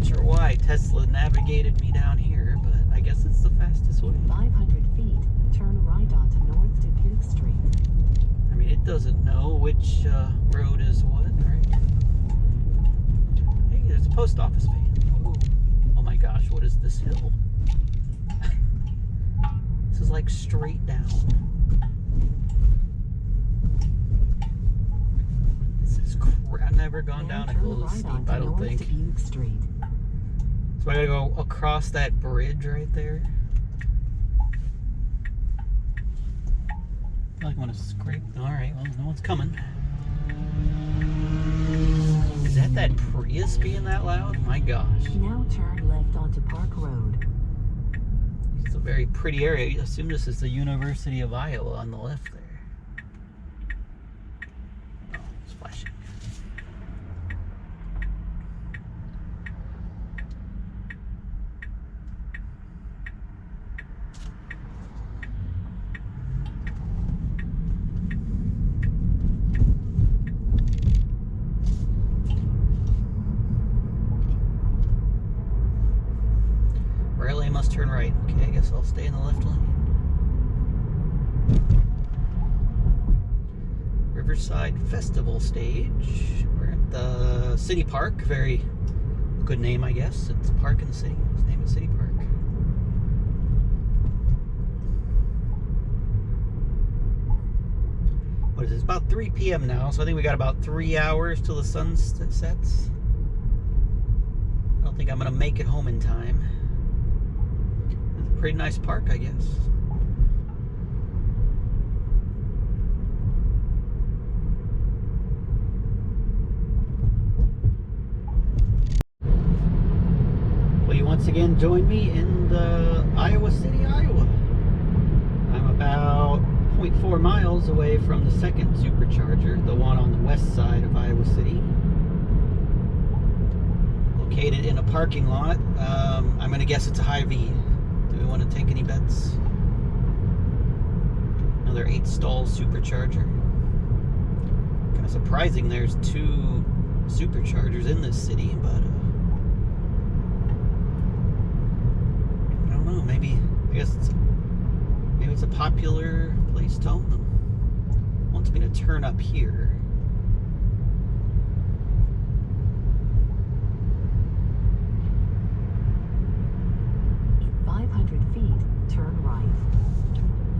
sure why Tesla navigated me down here, but I guess it's the fastest way. 500 feet, turn right onto North Dubuque Street. I mean, it doesn't know which road is what, right? Hey, there's a post office van. Oh my gosh, what is this hill? This is like straight down. This is I've never gone down a hill this steep, I don't think. Dubuque Street. So I gotta go across that bridge right there. I feel like I want to scrape. Alright, well, no one's coming. Is that Prius being that loud? My gosh. Now turn left onto Park Road. It's a very pretty area. I assume this is the University of Iowa on the left there. Oh, it's flashing. Must turn right. Okay, I guess I'll stay in the left lane. Riverside Festival Stage. We're at the City Park. Very good name, I guess. It's a park in the city. Its name is City Park. What is it? It's about 3 p.m. now, so I think we got about 3 hours till the sun sets. I don't think I'm gonna make it home in time. Pretty nice park, I guess. Will you once again join me in the Iowa City, Iowa? about 0.4 miles away from the second supercharger, the one on the west side of Iowa City. Located in a parking lot. I'm going to guess it's a Hy-V. Do we want to take any bets? Another 8-stall supercharger. Kind of surprising there's 2 superchargers in this city, but I don't know, maybe it's a popular place to own them. Wants me to turn up here. In 500 feet, turn right.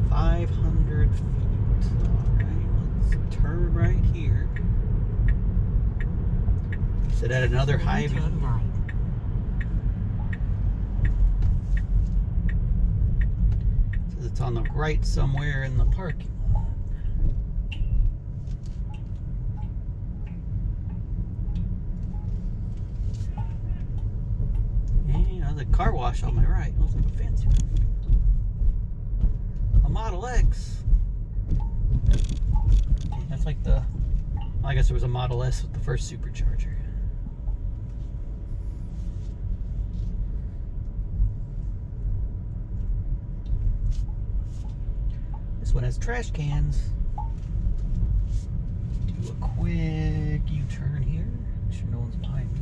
500 feet. Alright, let's turn right here. Sit at another Hy-V. Turn right. Says it's on the right somewhere in the parking lot. Yeah, the car wash on my right. Looks like a fancy one. A Model X. That's like the... I guess there was a Model S with the first supercharger. This one has trash cans. Do a quick U-turn here. Make sure no one's behind me.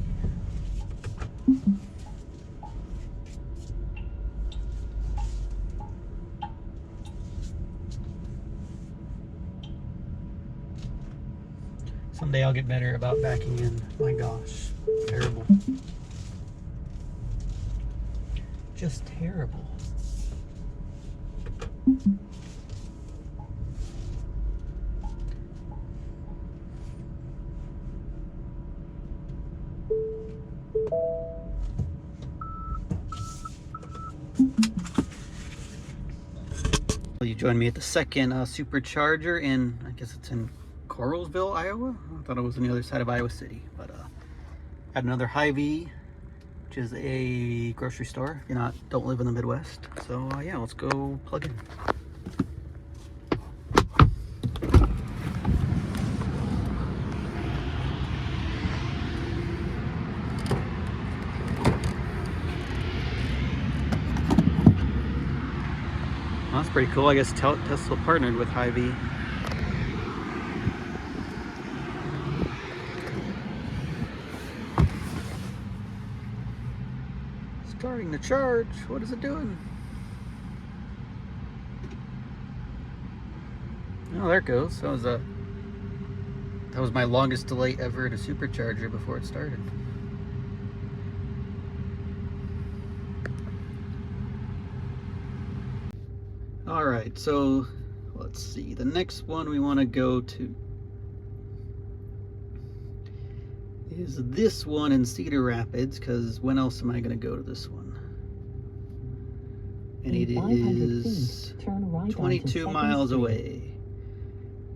Someday I'll get better about backing in. My gosh, terrible. Just terrible. Well, you joined me at the second supercharger in, I guess it's in Coralville, Iowa. I thought it was on the other side of Iowa City, but had another Hy-V, which is a grocery store. If you don't live in the Midwest. So yeah, let's go plug in. Well, that's pretty cool. I guess Tesla partnered with Hy-V. Starting to charge. What is it doing? Oh, there it goes. That was my longest delay ever at a supercharger before it started. All right, so let's see. The next one we want to go to is this one in Cedar Rapids, because when else am I going to go to this one? And it is 22 miles away.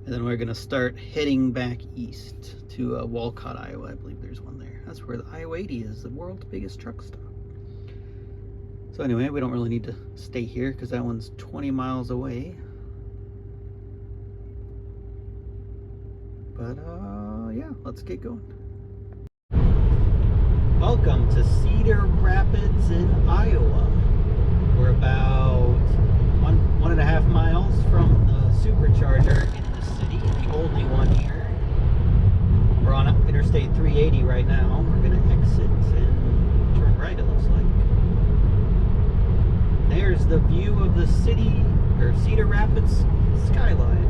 And then we're going to start heading back east to Walcott, Iowa. I believe there's one there. That's where the Iowa 80 is, the world's biggest truck stop. So anyway, we don't really need to stay here because that one's 20 miles away. But yeah, let's get going. Welcome to Cedar Rapids in Iowa. We're about one and a half miles from the supercharger in the city, the only one here. We're on Interstate 380 right now. We're going to exit and turn right, it looks like. There's the view of the city, or Cedar Rapids skyline.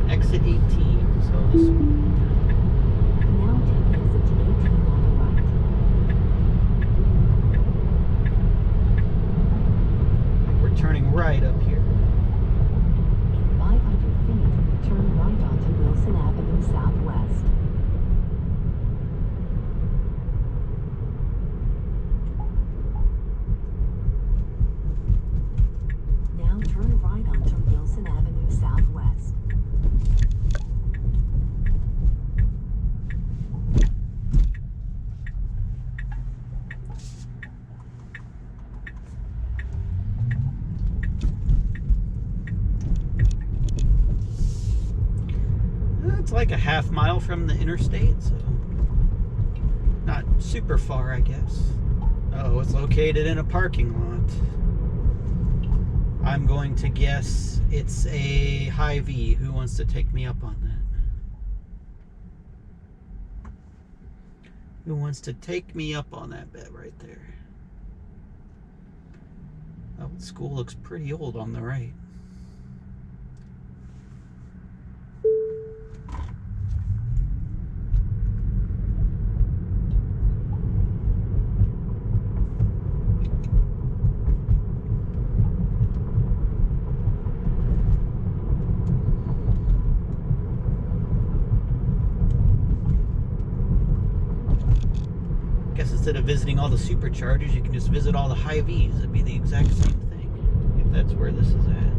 Exit 18, so this one. Now take exit 18 on the right. We're turning right up here. In 500 feet, turn right onto Wilson Avenue Southwest. Now turn right onto Wilson Avenue Southwest. It's like a half mile from the interstate, so not super far, I guess. Oh, it's located in a parking lot. I'm going to guess it's a Hy-Vee. Who wants to take me up on that? Who wants to take me up on that bet right there? Oh, the school looks pretty old on the right. Instead of visiting all the Superchargers, you can just visit all the Hy-Vees. It'd be the exact same thing, if that's where this is at.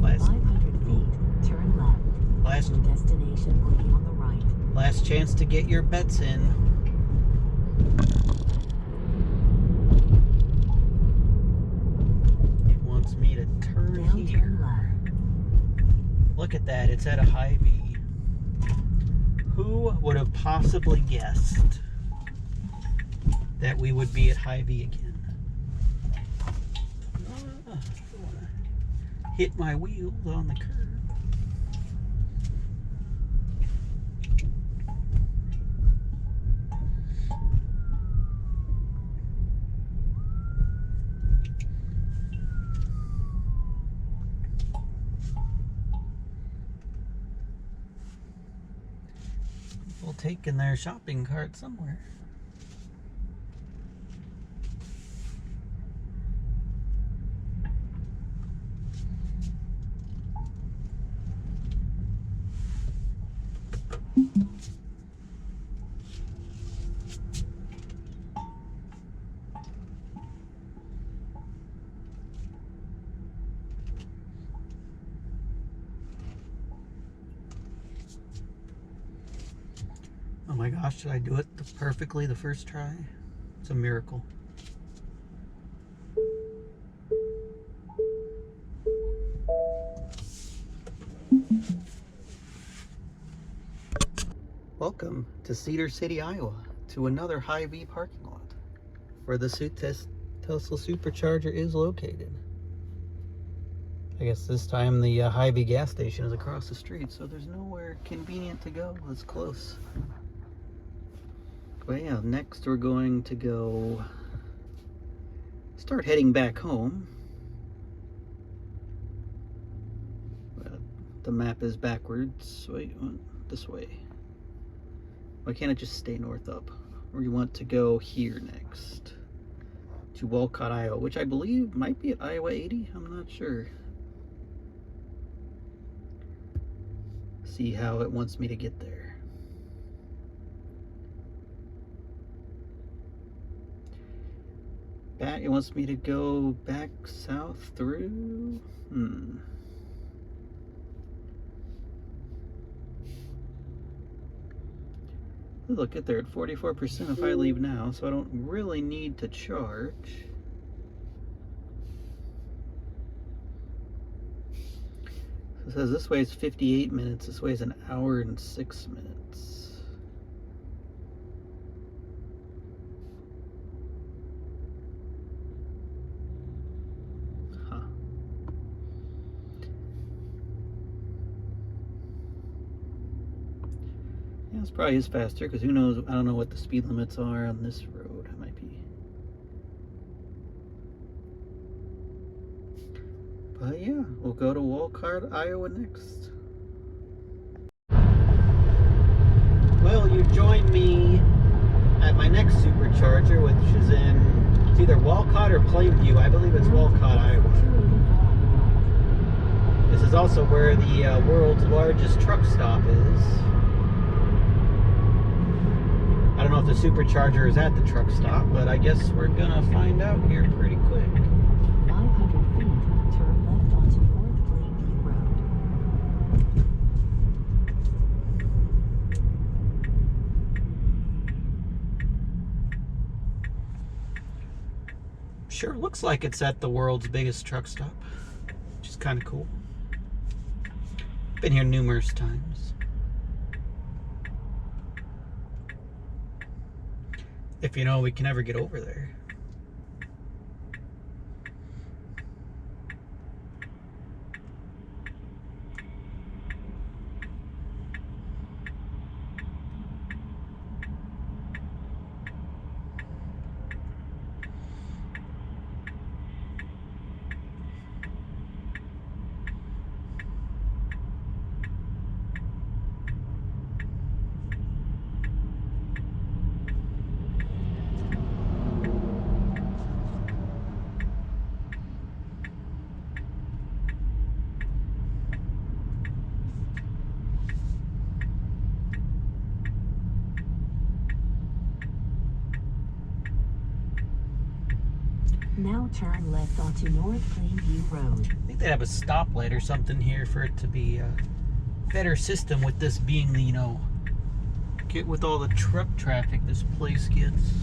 Last 500 feet, turn left. Your destination will be on the right. Last chance to get your bets in. Me to turn here. Look at that, it's at a Hy-Vee. Who would have possibly guessed that we would be at Hy-Vee again? Hit my wheels on the curb. Taking their shopping cart somewhere. Oh my gosh, did I do it perfectly the first try? It's a miracle. Welcome to Cedar City, Iowa, to another Hy-Vee parking lot where the Tesla Supercharger is located. I guess this time the Hy-Vee gas station is across the street, so there's nowhere convenient to go. It's close. But yeah, next we're going to go start heading back home. But the map is backwards. Wait, this way. Why can't it just stay north up? We want to go here next to Walcott, Iowa, which I believe might be at Iowa 80. I'm not sure. See how it wants me to get there. It wants me to go back south through. Look, get there at 44% if I leave now, so I don't really need to charge. So it says this way is 58 minutes, this way is an hour and 6 minutes. This probably is faster, because who knows, I don't know what the speed limits are on this road. It might be. But yeah, we'll go to Walcott, Iowa next. Well, you joined me at my next Supercharger, which is in, it's either Walcott or Plainview. I believe it's Walcott, Iowa. This is also where the world's largest truck stop is. I don't know if the Supercharger is at the truck stop, but I guess we're gonna find out here pretty quick. 500 feet, turn left onto North Plainview Road. Sure looks like it's at the world's biggest truck stop, which is kind of cool. Been here numerous times. If you know we can ever get over there. Now turn left onto North Plainview Road. I think they have a stoplight or something here for it to be a better system with this being the, you know, get with all the truck traffic this place gets.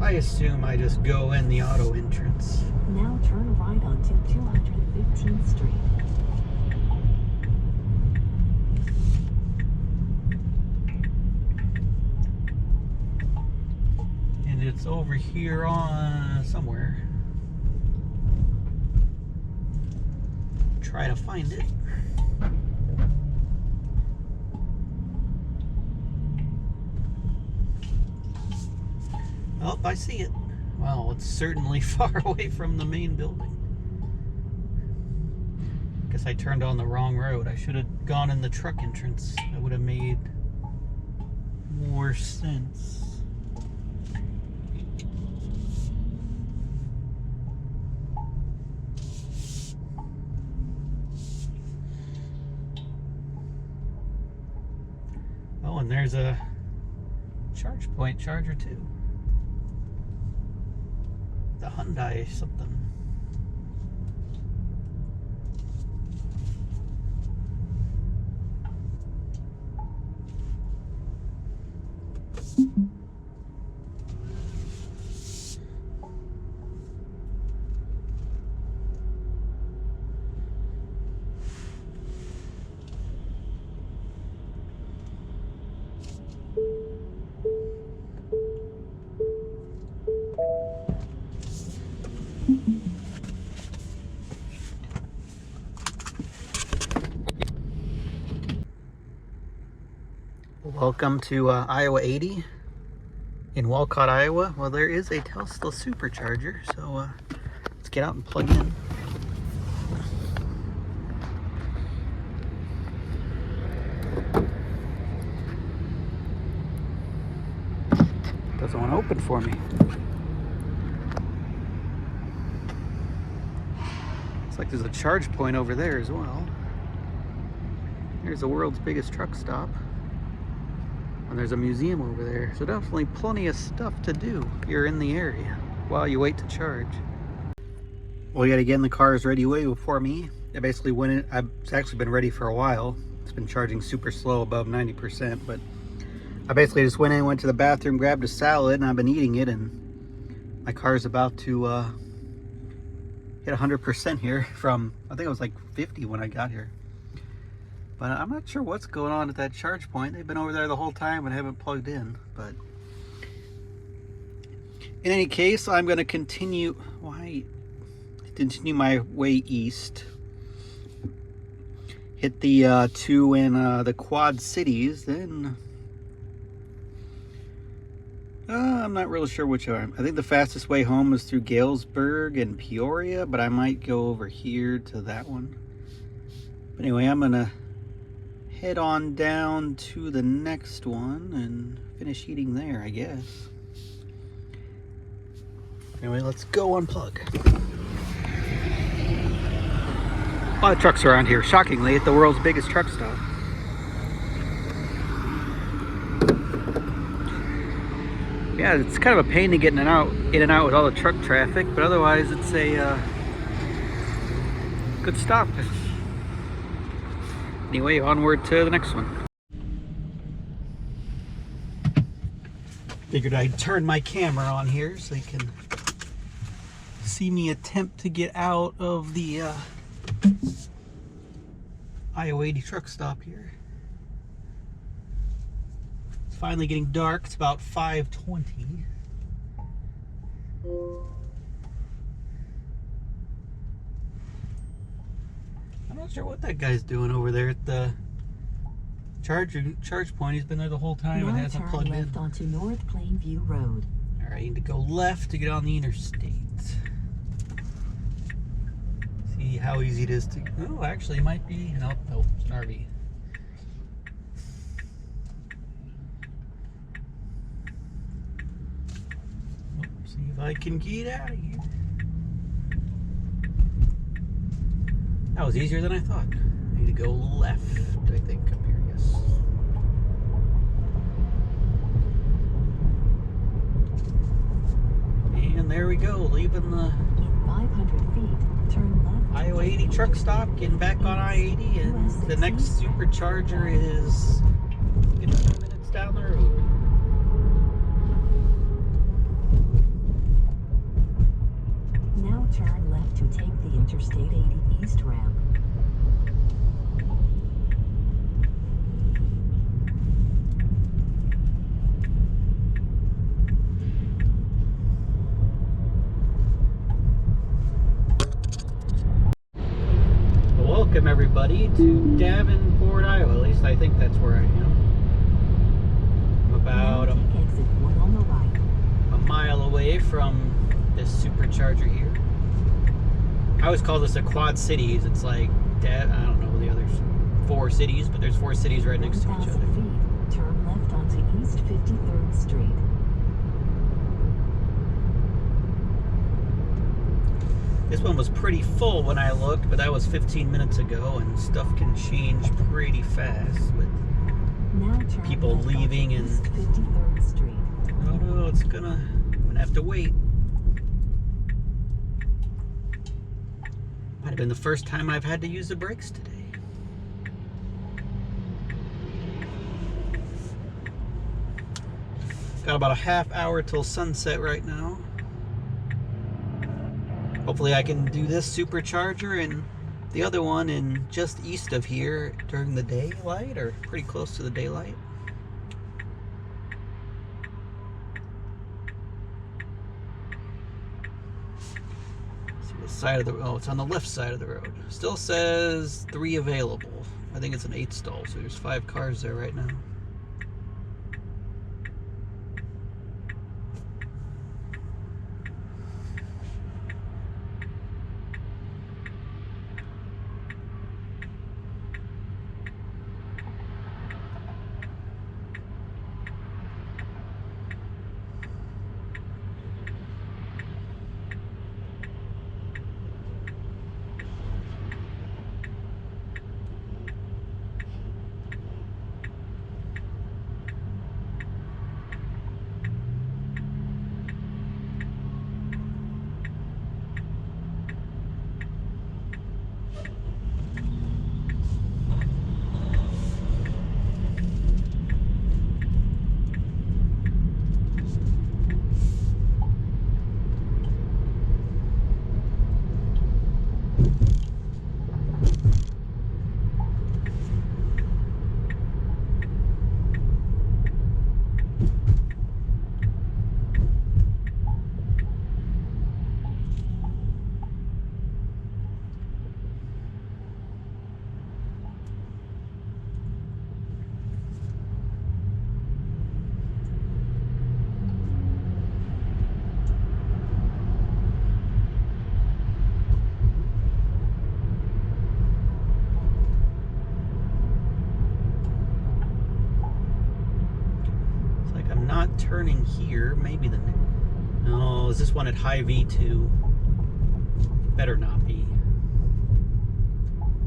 I assume I just go in the auto entrance. Now turn right onto 215th Street. And it's over here on somewhere. Try to find it. Oh, I see it. Well, it's certainly far away from the main building. Guess I turned on the wrong road. I should have gone in the truck entrance. That would have made more sense. Oh, and there's a Chargepoint charger too. The Hyundai something. Welcome to Iowa 80 in Walcott, Iowa. Well, there is a Tesla Supercharger, so let's get out and plug in. Doesn't want to open for me. Looks like there's a charge point over there as well. Here's the world's biggest truck stop. And there's a museum over there, so definitely plenty of stuff to do if you're in the area while you wait to charge. Well, yet again, the car is ready way before me. I basically went in. It's actually been ready for a while. It's been charging super slow, above 90%, but I basically just went in, went to the bathroom, grabbed a salad, and I've been eating it, and my car is about to hit 100% here from, I think it was like 50 when I got here. But I'm not sure what's going on at that charge point. They've been over there the whole time and haven't plugged in. But in any case, I'm going to continue my way east. Hit the two in the Quad Cities. Then I'm not really sure which are. I think the fastest way home is through Galesburg and Peoria, but I might go over here to that one. But anyway, I'm going to head on down to the next one and finish eating there, I guess. Anyway, let's go unplug. A lot of trucks around here, shockingly, at the world's biggest truck stop. Yeah, it's kind of a pain to get in and out with all the truck traffic, but otherwise it's a good stop. Anyway, onward to the next one. Figured I'd turn my camera on here so you can see me attempt to get out of the I-80 truck stop here. It's finally getting dark. It's about 5:20. I'm not sure what that guy's doing over there at the charge point. He's been there the whole time and hasn't plugged in. Left onto North Plainview Road. All right, I need to go left to get on the interstate. See how easy it is to. Oh, actually, it might be. No, it's an RV. See if I can get out of here. That was easier than I thought. I need to go left, I think, up here, yes. And there we go, leaving the In 500 feet, turn left. I-80 truck stop, getting back on I-80, and the next Supercharger is 15 minutes down the road. Now turn left to take the Interstate 80 East ramp. Welcome everybody to Davenport, Iowa. At least I think that's where I am. I'm about Now take exit 1 on the right. a mile away from this Supercharger here. I always call this a quad cities. It's like, I don't know the other 4 cities, but there's 4 cities right next to each 1,000 other. feet, turn left onto East 53rd Street. This one was pretty full when I looked, but that was 15 minutes ago, and stuff can change pretty fast with Now turn people left leaving onto and. East 53rd Street. Oh no, I'm gonna have to wait. Might have been the first time I've had to use the brakes today. Got about a half hour till sunset right now. Hopefully I can do this Supercharger and the other one in just east of here during the daylight, or pretty close to the daylight. See what side of the, oh, it's on the left side of the road. Still says 3 available. I think it's an 8 stall, so there's 5 cars there right now. Turning here, maybe the. No, is this one at high V2? Better not be.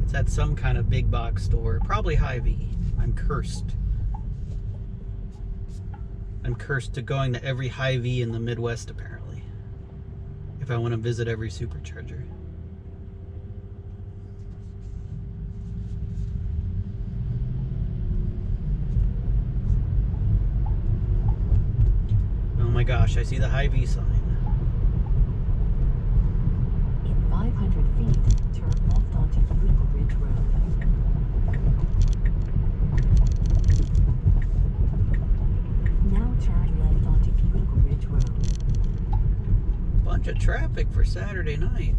It's at some kind of big box store. Probably high V. I'm cursed. I'm cursed to going to every Hy-Vee in the Midwest, apparently, if I want to visit every Supercharger. Oh my gosh, I see the Hy-Vee sign. In 500 feet, turn left onto Beautiful Ridge Road. Now turn left onto Beautiful Ridge Road. Bunch of traffic for Saturday night.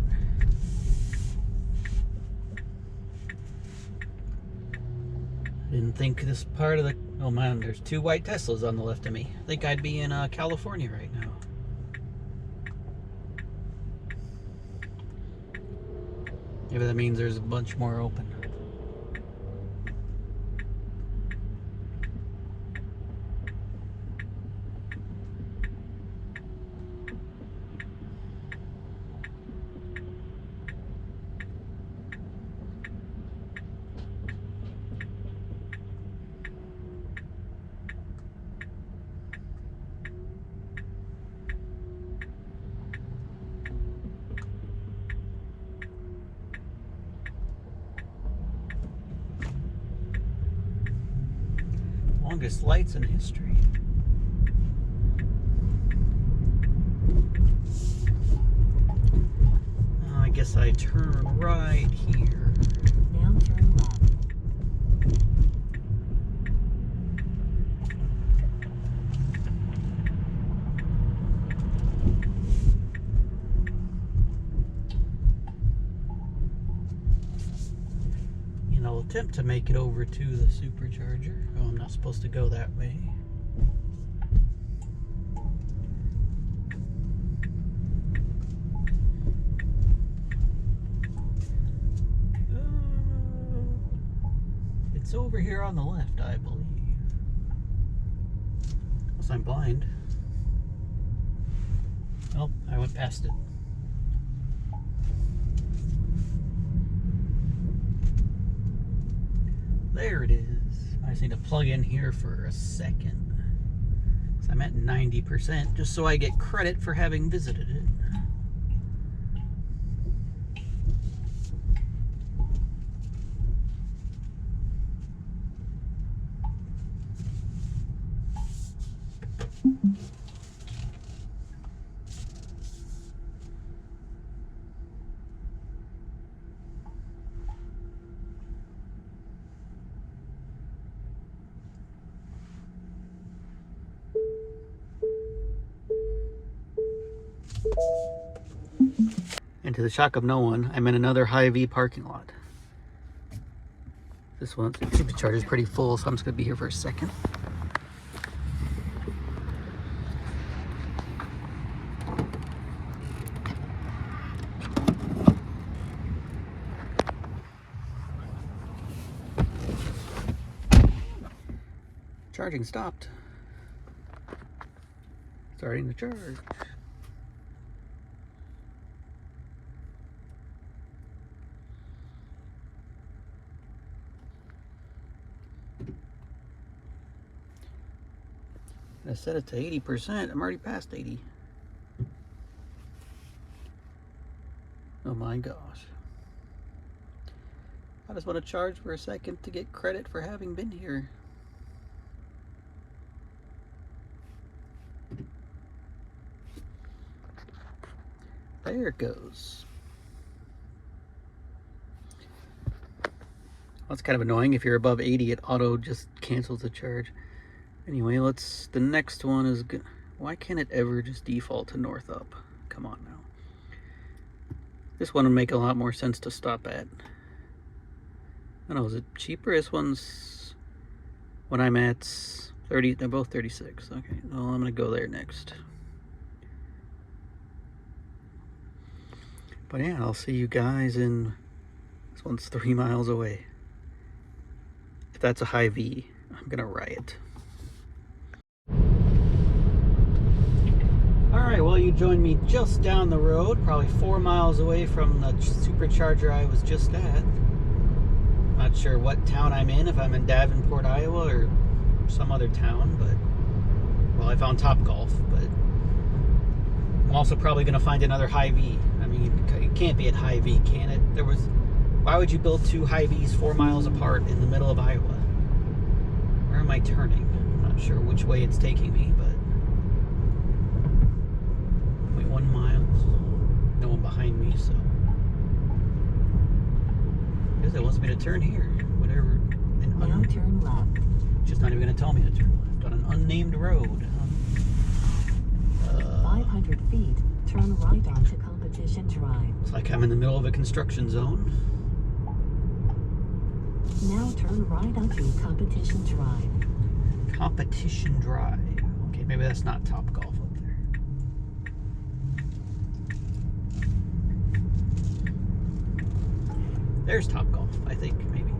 Didn't think this part of the... Oh man, there's 2 white Teslas on the left of me. I think I'd be in California right now. Maybe that means there's a bunch more open. Longest lights in history. I guess I turn right here. Now turn left. And I'll attempt to make it over to the Supercharger. Oh, I'm not supposed to go that way. It's over here on the left, I believe. Unless I'm blind. Oh, I went past it. There it is. I just need to plug in here for a second. So I'm at 90%, just so I get credit for having visited it. And to the shock of no one, I'm in another Hy-Vee parking lot. This one, the Supercharger is pretty full, so I'm just gonna be here for a second. Charging stopped. Starting to charge. I set it to 80%. I'm already past 80. Oh my gosh. I just want to charge for a second to get credit for having been here. There it goes. Well, that's kind of annoying. If you're above 80, it auto just cancels the charge. Anyway, the next one is good. Why can't it ever just default to north up? Come on now. This one would make a lot more sense to stop at. I don't know, is it cheaper? This one's, when I'm at 30, they're both 36. Okay, well, I'm gonna go there next. But yeah, I'll see you guys in, this one's 3 miles away. If that's a Hy-Vee, I'm gonna riot. Alright, well, you joined me just down the road, probably 4 miles away from the Supercharger I was just at. Not sure what town I'm in, if I'm in Davenport, Iowa, or some other town, but Well, I found Topgolf, but I'm also probably going to find another Hy-Vee. I mean, it can't be at Hy-Vee, can it? Why would you build two Hy-Vees 4 miles apart in the middle of Iowa? Where am I turning? I'm not sure which way it's taking me, but 0.1 miles. No one behind me, so I guess it wants me to turn here. Whatever. Now turn left. Just not even going to tell me to turn left on an unnamed road. 500 feet, turn right onto Competition Drive. It's like I'm in the middle of a construction zone. Now turn right onto Competition Drive. Competition Drive. Okay, maybe that's not Topgolf up there. There's Topgolf, I think, maybe.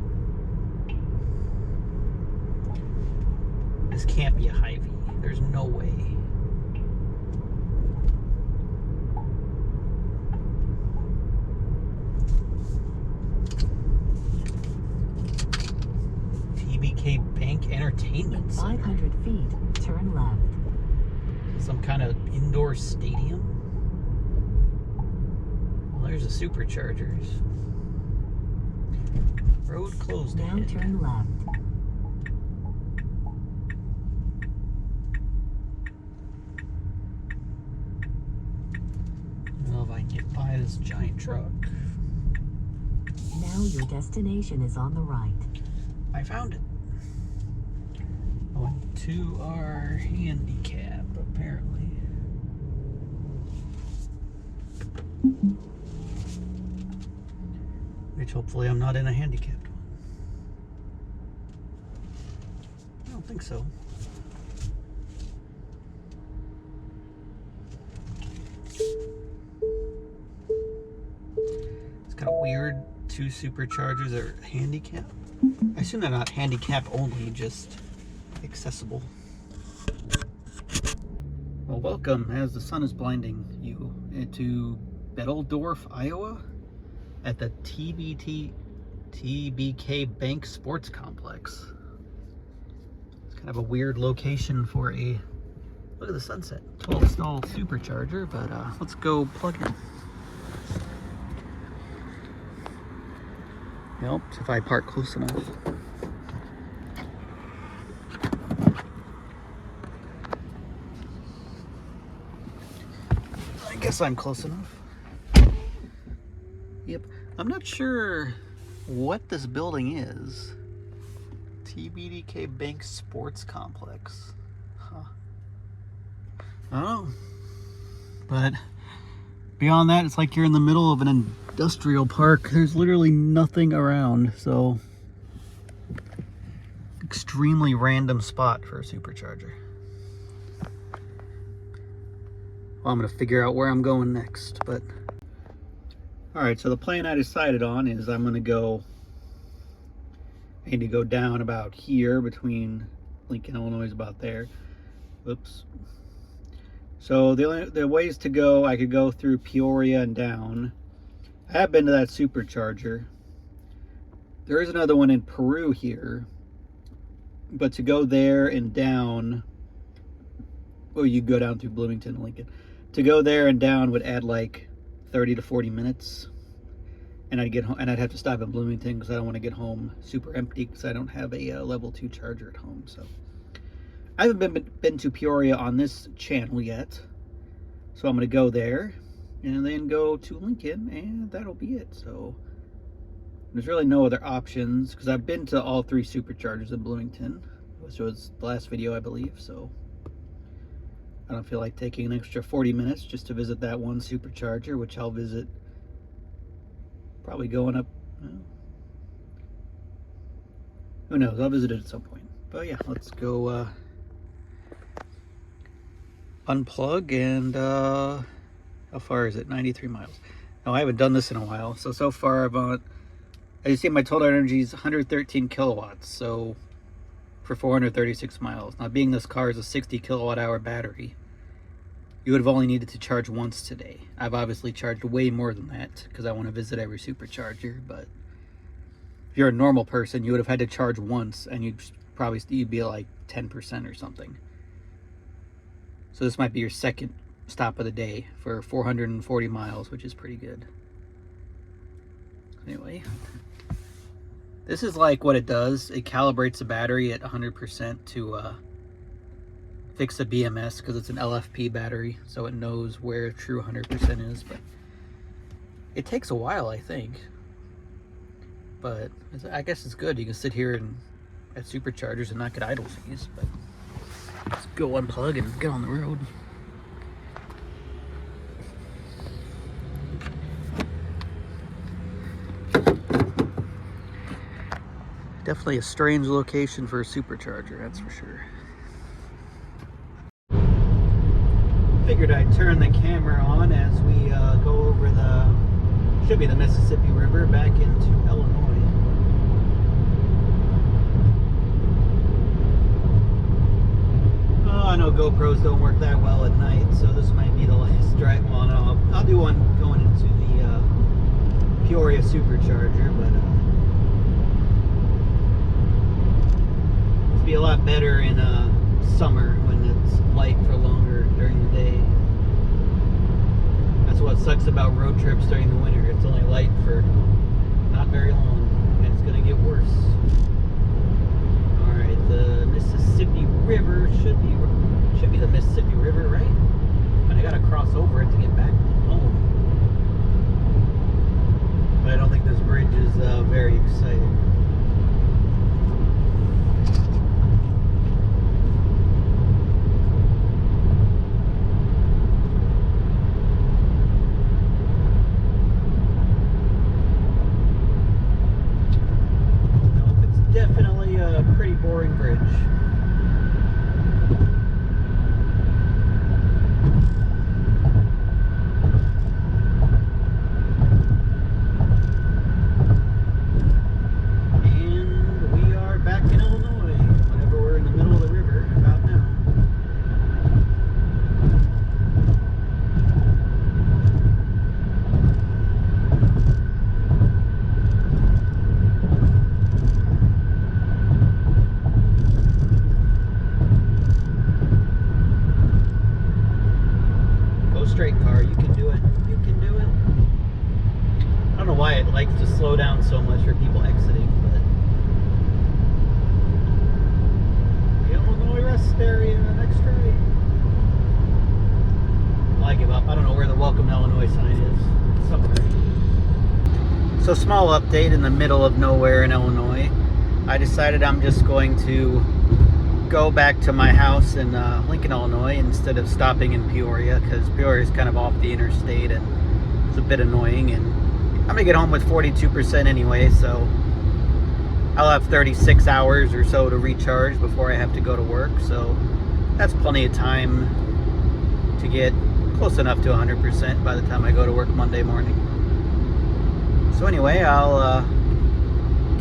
This can't be a Hy-Vee. There's no way. TBK Bank Entertainment Center. 500 feet, turn left. Some kind of indoor stadium. Well, there's the Superchargers. Road closed Now ahead. turn left. Well, if I can get by this giant truck. Now your destination is on the right. I found it. Going to our handicap, apparently. Which hopefully I'm not in a handicapped one. I don't think so. It's kind of weird. 2 Superchargers are handicapped. I assume they're not handicap only, just accessible. Well, welcome, as the sun is blinding you, to Bettledorf, Iowa, at the TBK Bank Sports Complex. It's kind of a weird location for a, look at the sunset, 12 stall Supercharger, but let's go plug in. Helps if I park close enough. I guess I'm close enough. Yep. I'm not sure what this building is. TBK Bank Sports Complex. Huh. I don't know. But beyond that, it's like you're in the middle of an industrial park. There's literally nothing around, so extremely random spot for a Supercharger. Well, I'm gonna figure out where I'm going next, but all right, so the plan I decided on is I need to go down about here between Lincoln, Illinois, is about there. Oops. So the ways to go, I could go through Peoria and down. I have been to that Supercharger. There is another one in Peru here, but to go there and down, well, you go down through Bloomington and Lincoln. To go there and down would add like 30 to 40 minutes, and I'd get home, and I'd have to stop in Bloomington because I don't want to get home super empty because I don't have a level 2 charger at home. So I haven't been to Peoria on this channel yet, so I'm going to go there and then go to Lincoln, and that'll be it. So there's really no other options because I've been to all 3 Superchargers in Bloomington, which was the last video, I believe. So I don't feel like taking an extra 40 minutes just to visit that one Supercharger, which I'll visit probably going up, who knows, I'll visit it at some point. But yeah, let's go unplug, and how far is it? 93 miles. Now, I haven't done this in a while, so far as you see, my total energy is 113 kilowatts, so for 436 miles. Now, being this car is a 60 kilowatt hour battery, you would have only needed to charge once today. I've obviously charged way more than that because I want to visit every Supercharger, but if you're a normal person, you would have had to charge once, and you'd be like 10% or something. So this might be your second stop of the day for 440 miles, which is pretty good. Anyway, this is like what it does. It calibrates the battery at 100% to fix the BMS, because it's an LFP battery, so it knows where true 100% is. But it takes a while, I think. But I guess it's good. You can sit here and at Superchargers and not get idle fees. But let's go unplug and get on the road. Definitely a strange location for a Supercharger, that's for sure. Figured I'd turn the camera on as we go over should be the Mississippi River back into Illinois. Oh, I know GoPros don't work that well at night, so this might be the last drive. Well, no, I'll do one going into the Peoria Supercharger, but be a lot better in summer when it's light for longer during the day. That's what sucks about road trips during the winter. It's only light for not very long, and it's gonna get worse. All right, the Mississippi River should be the Mississippi River, right? But I gotta cross over it to get back home. But I don't think this bridge is very exciting. Definitely a pretty boring bridge. And we are back in Illinois, whenever we're in the middle of the river, about now. Straight car, you can do it. You can do it. I don't know why it likes to slow down so much for people exiting, but the Illinois rest area, next right. Well, I give up. I don't know where the Welcome to Illinois sign is. It's somewhere. So, small update in the middle of nowhere in Illinois. I decided I'm just going to go back to my house in Lincoln, Illinois, instead of stopping in Peoria, because Peoria is kind of off the interstate and it's a bit annoying, and I'm gonna get home with 42% anyway, so I'll have 36 hours or so to recharge before I have to go to work, so that's plenty of time to get close enough to 100% by the time I go to work Monday morning. So anyway, I'll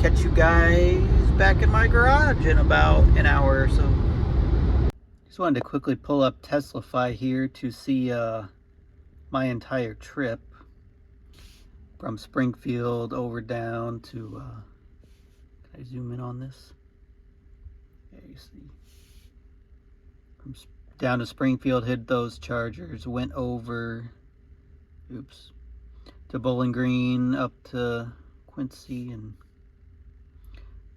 catch you guys back in my garage in about an hour or so. Just wanted to quickly pull up Teslafy here to see my entire trip from Springfield over down to can I zoom in on this? There you see. From down to Springfield, hit those chargers, went over to Bowling Green, up to Quincy, and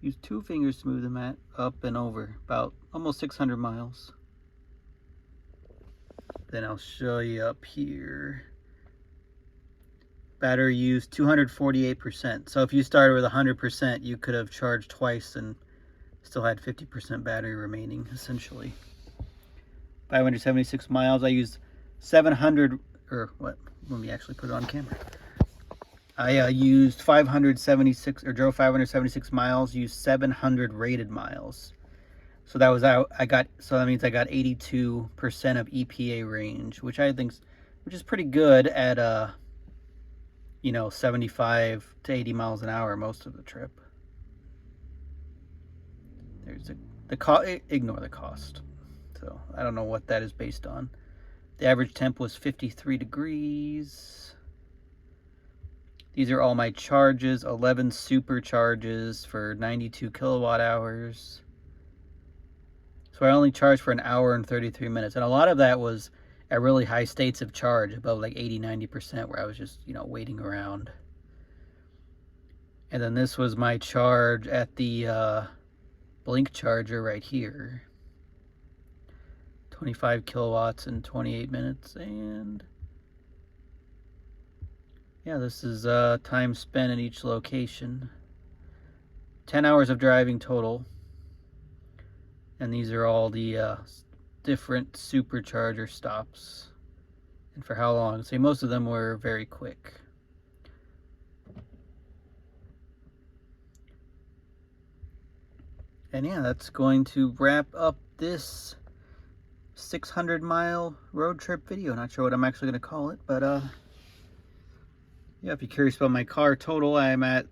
use two fingers to move the mat up and over, about almost 600 miles. Then I'll show you up here. Battery use 248%. So if you started with 100%, you could have charged twice and still had 50% battery remaining, essentially. 576 miles. I used 700, or what? Let me actually put it on camera. I used 576, or drove 576 miles, used 700 rated miles. So that was out. So that means I got 82% of EPA range, which I think, which is pretty good at 75 to 80 miles an hour most of the trip. There's the cost. Ignore the cost. So I don't know what that is based on. The average temp was 53 degrees. These are all my charges, 11 supercharges for 92 kilowatt hours. So I only charged for an hour and 33 minutes. And a lot of that was at really high states of charge, above like 80-90%, where I was just, you know, waiting around. And then this was my charge at the Blink charger right here. 25 kilowatts in 28 minutes. And yeah, this is time spent at each location. 10 hours of driving total. And these are all the different Supercharger stops. And for how long? See, most of them were very quick. And yeah, that's going to wrap up this 600-mile road trip video. Not sure what I'm actually going to call it, but yeah, if you're curious about my car total, I'm at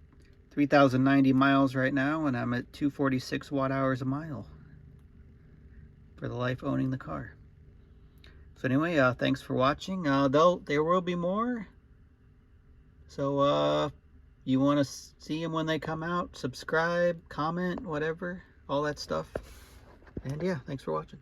3,090 miles right now, and I'm at 246 watt-hours a mile for the life owning the car. So anyway, thanks for watching. There will be more. So you want to see them when they come out, subscribe, comment, whatever, all that stuff. And yeah, thanks for watching.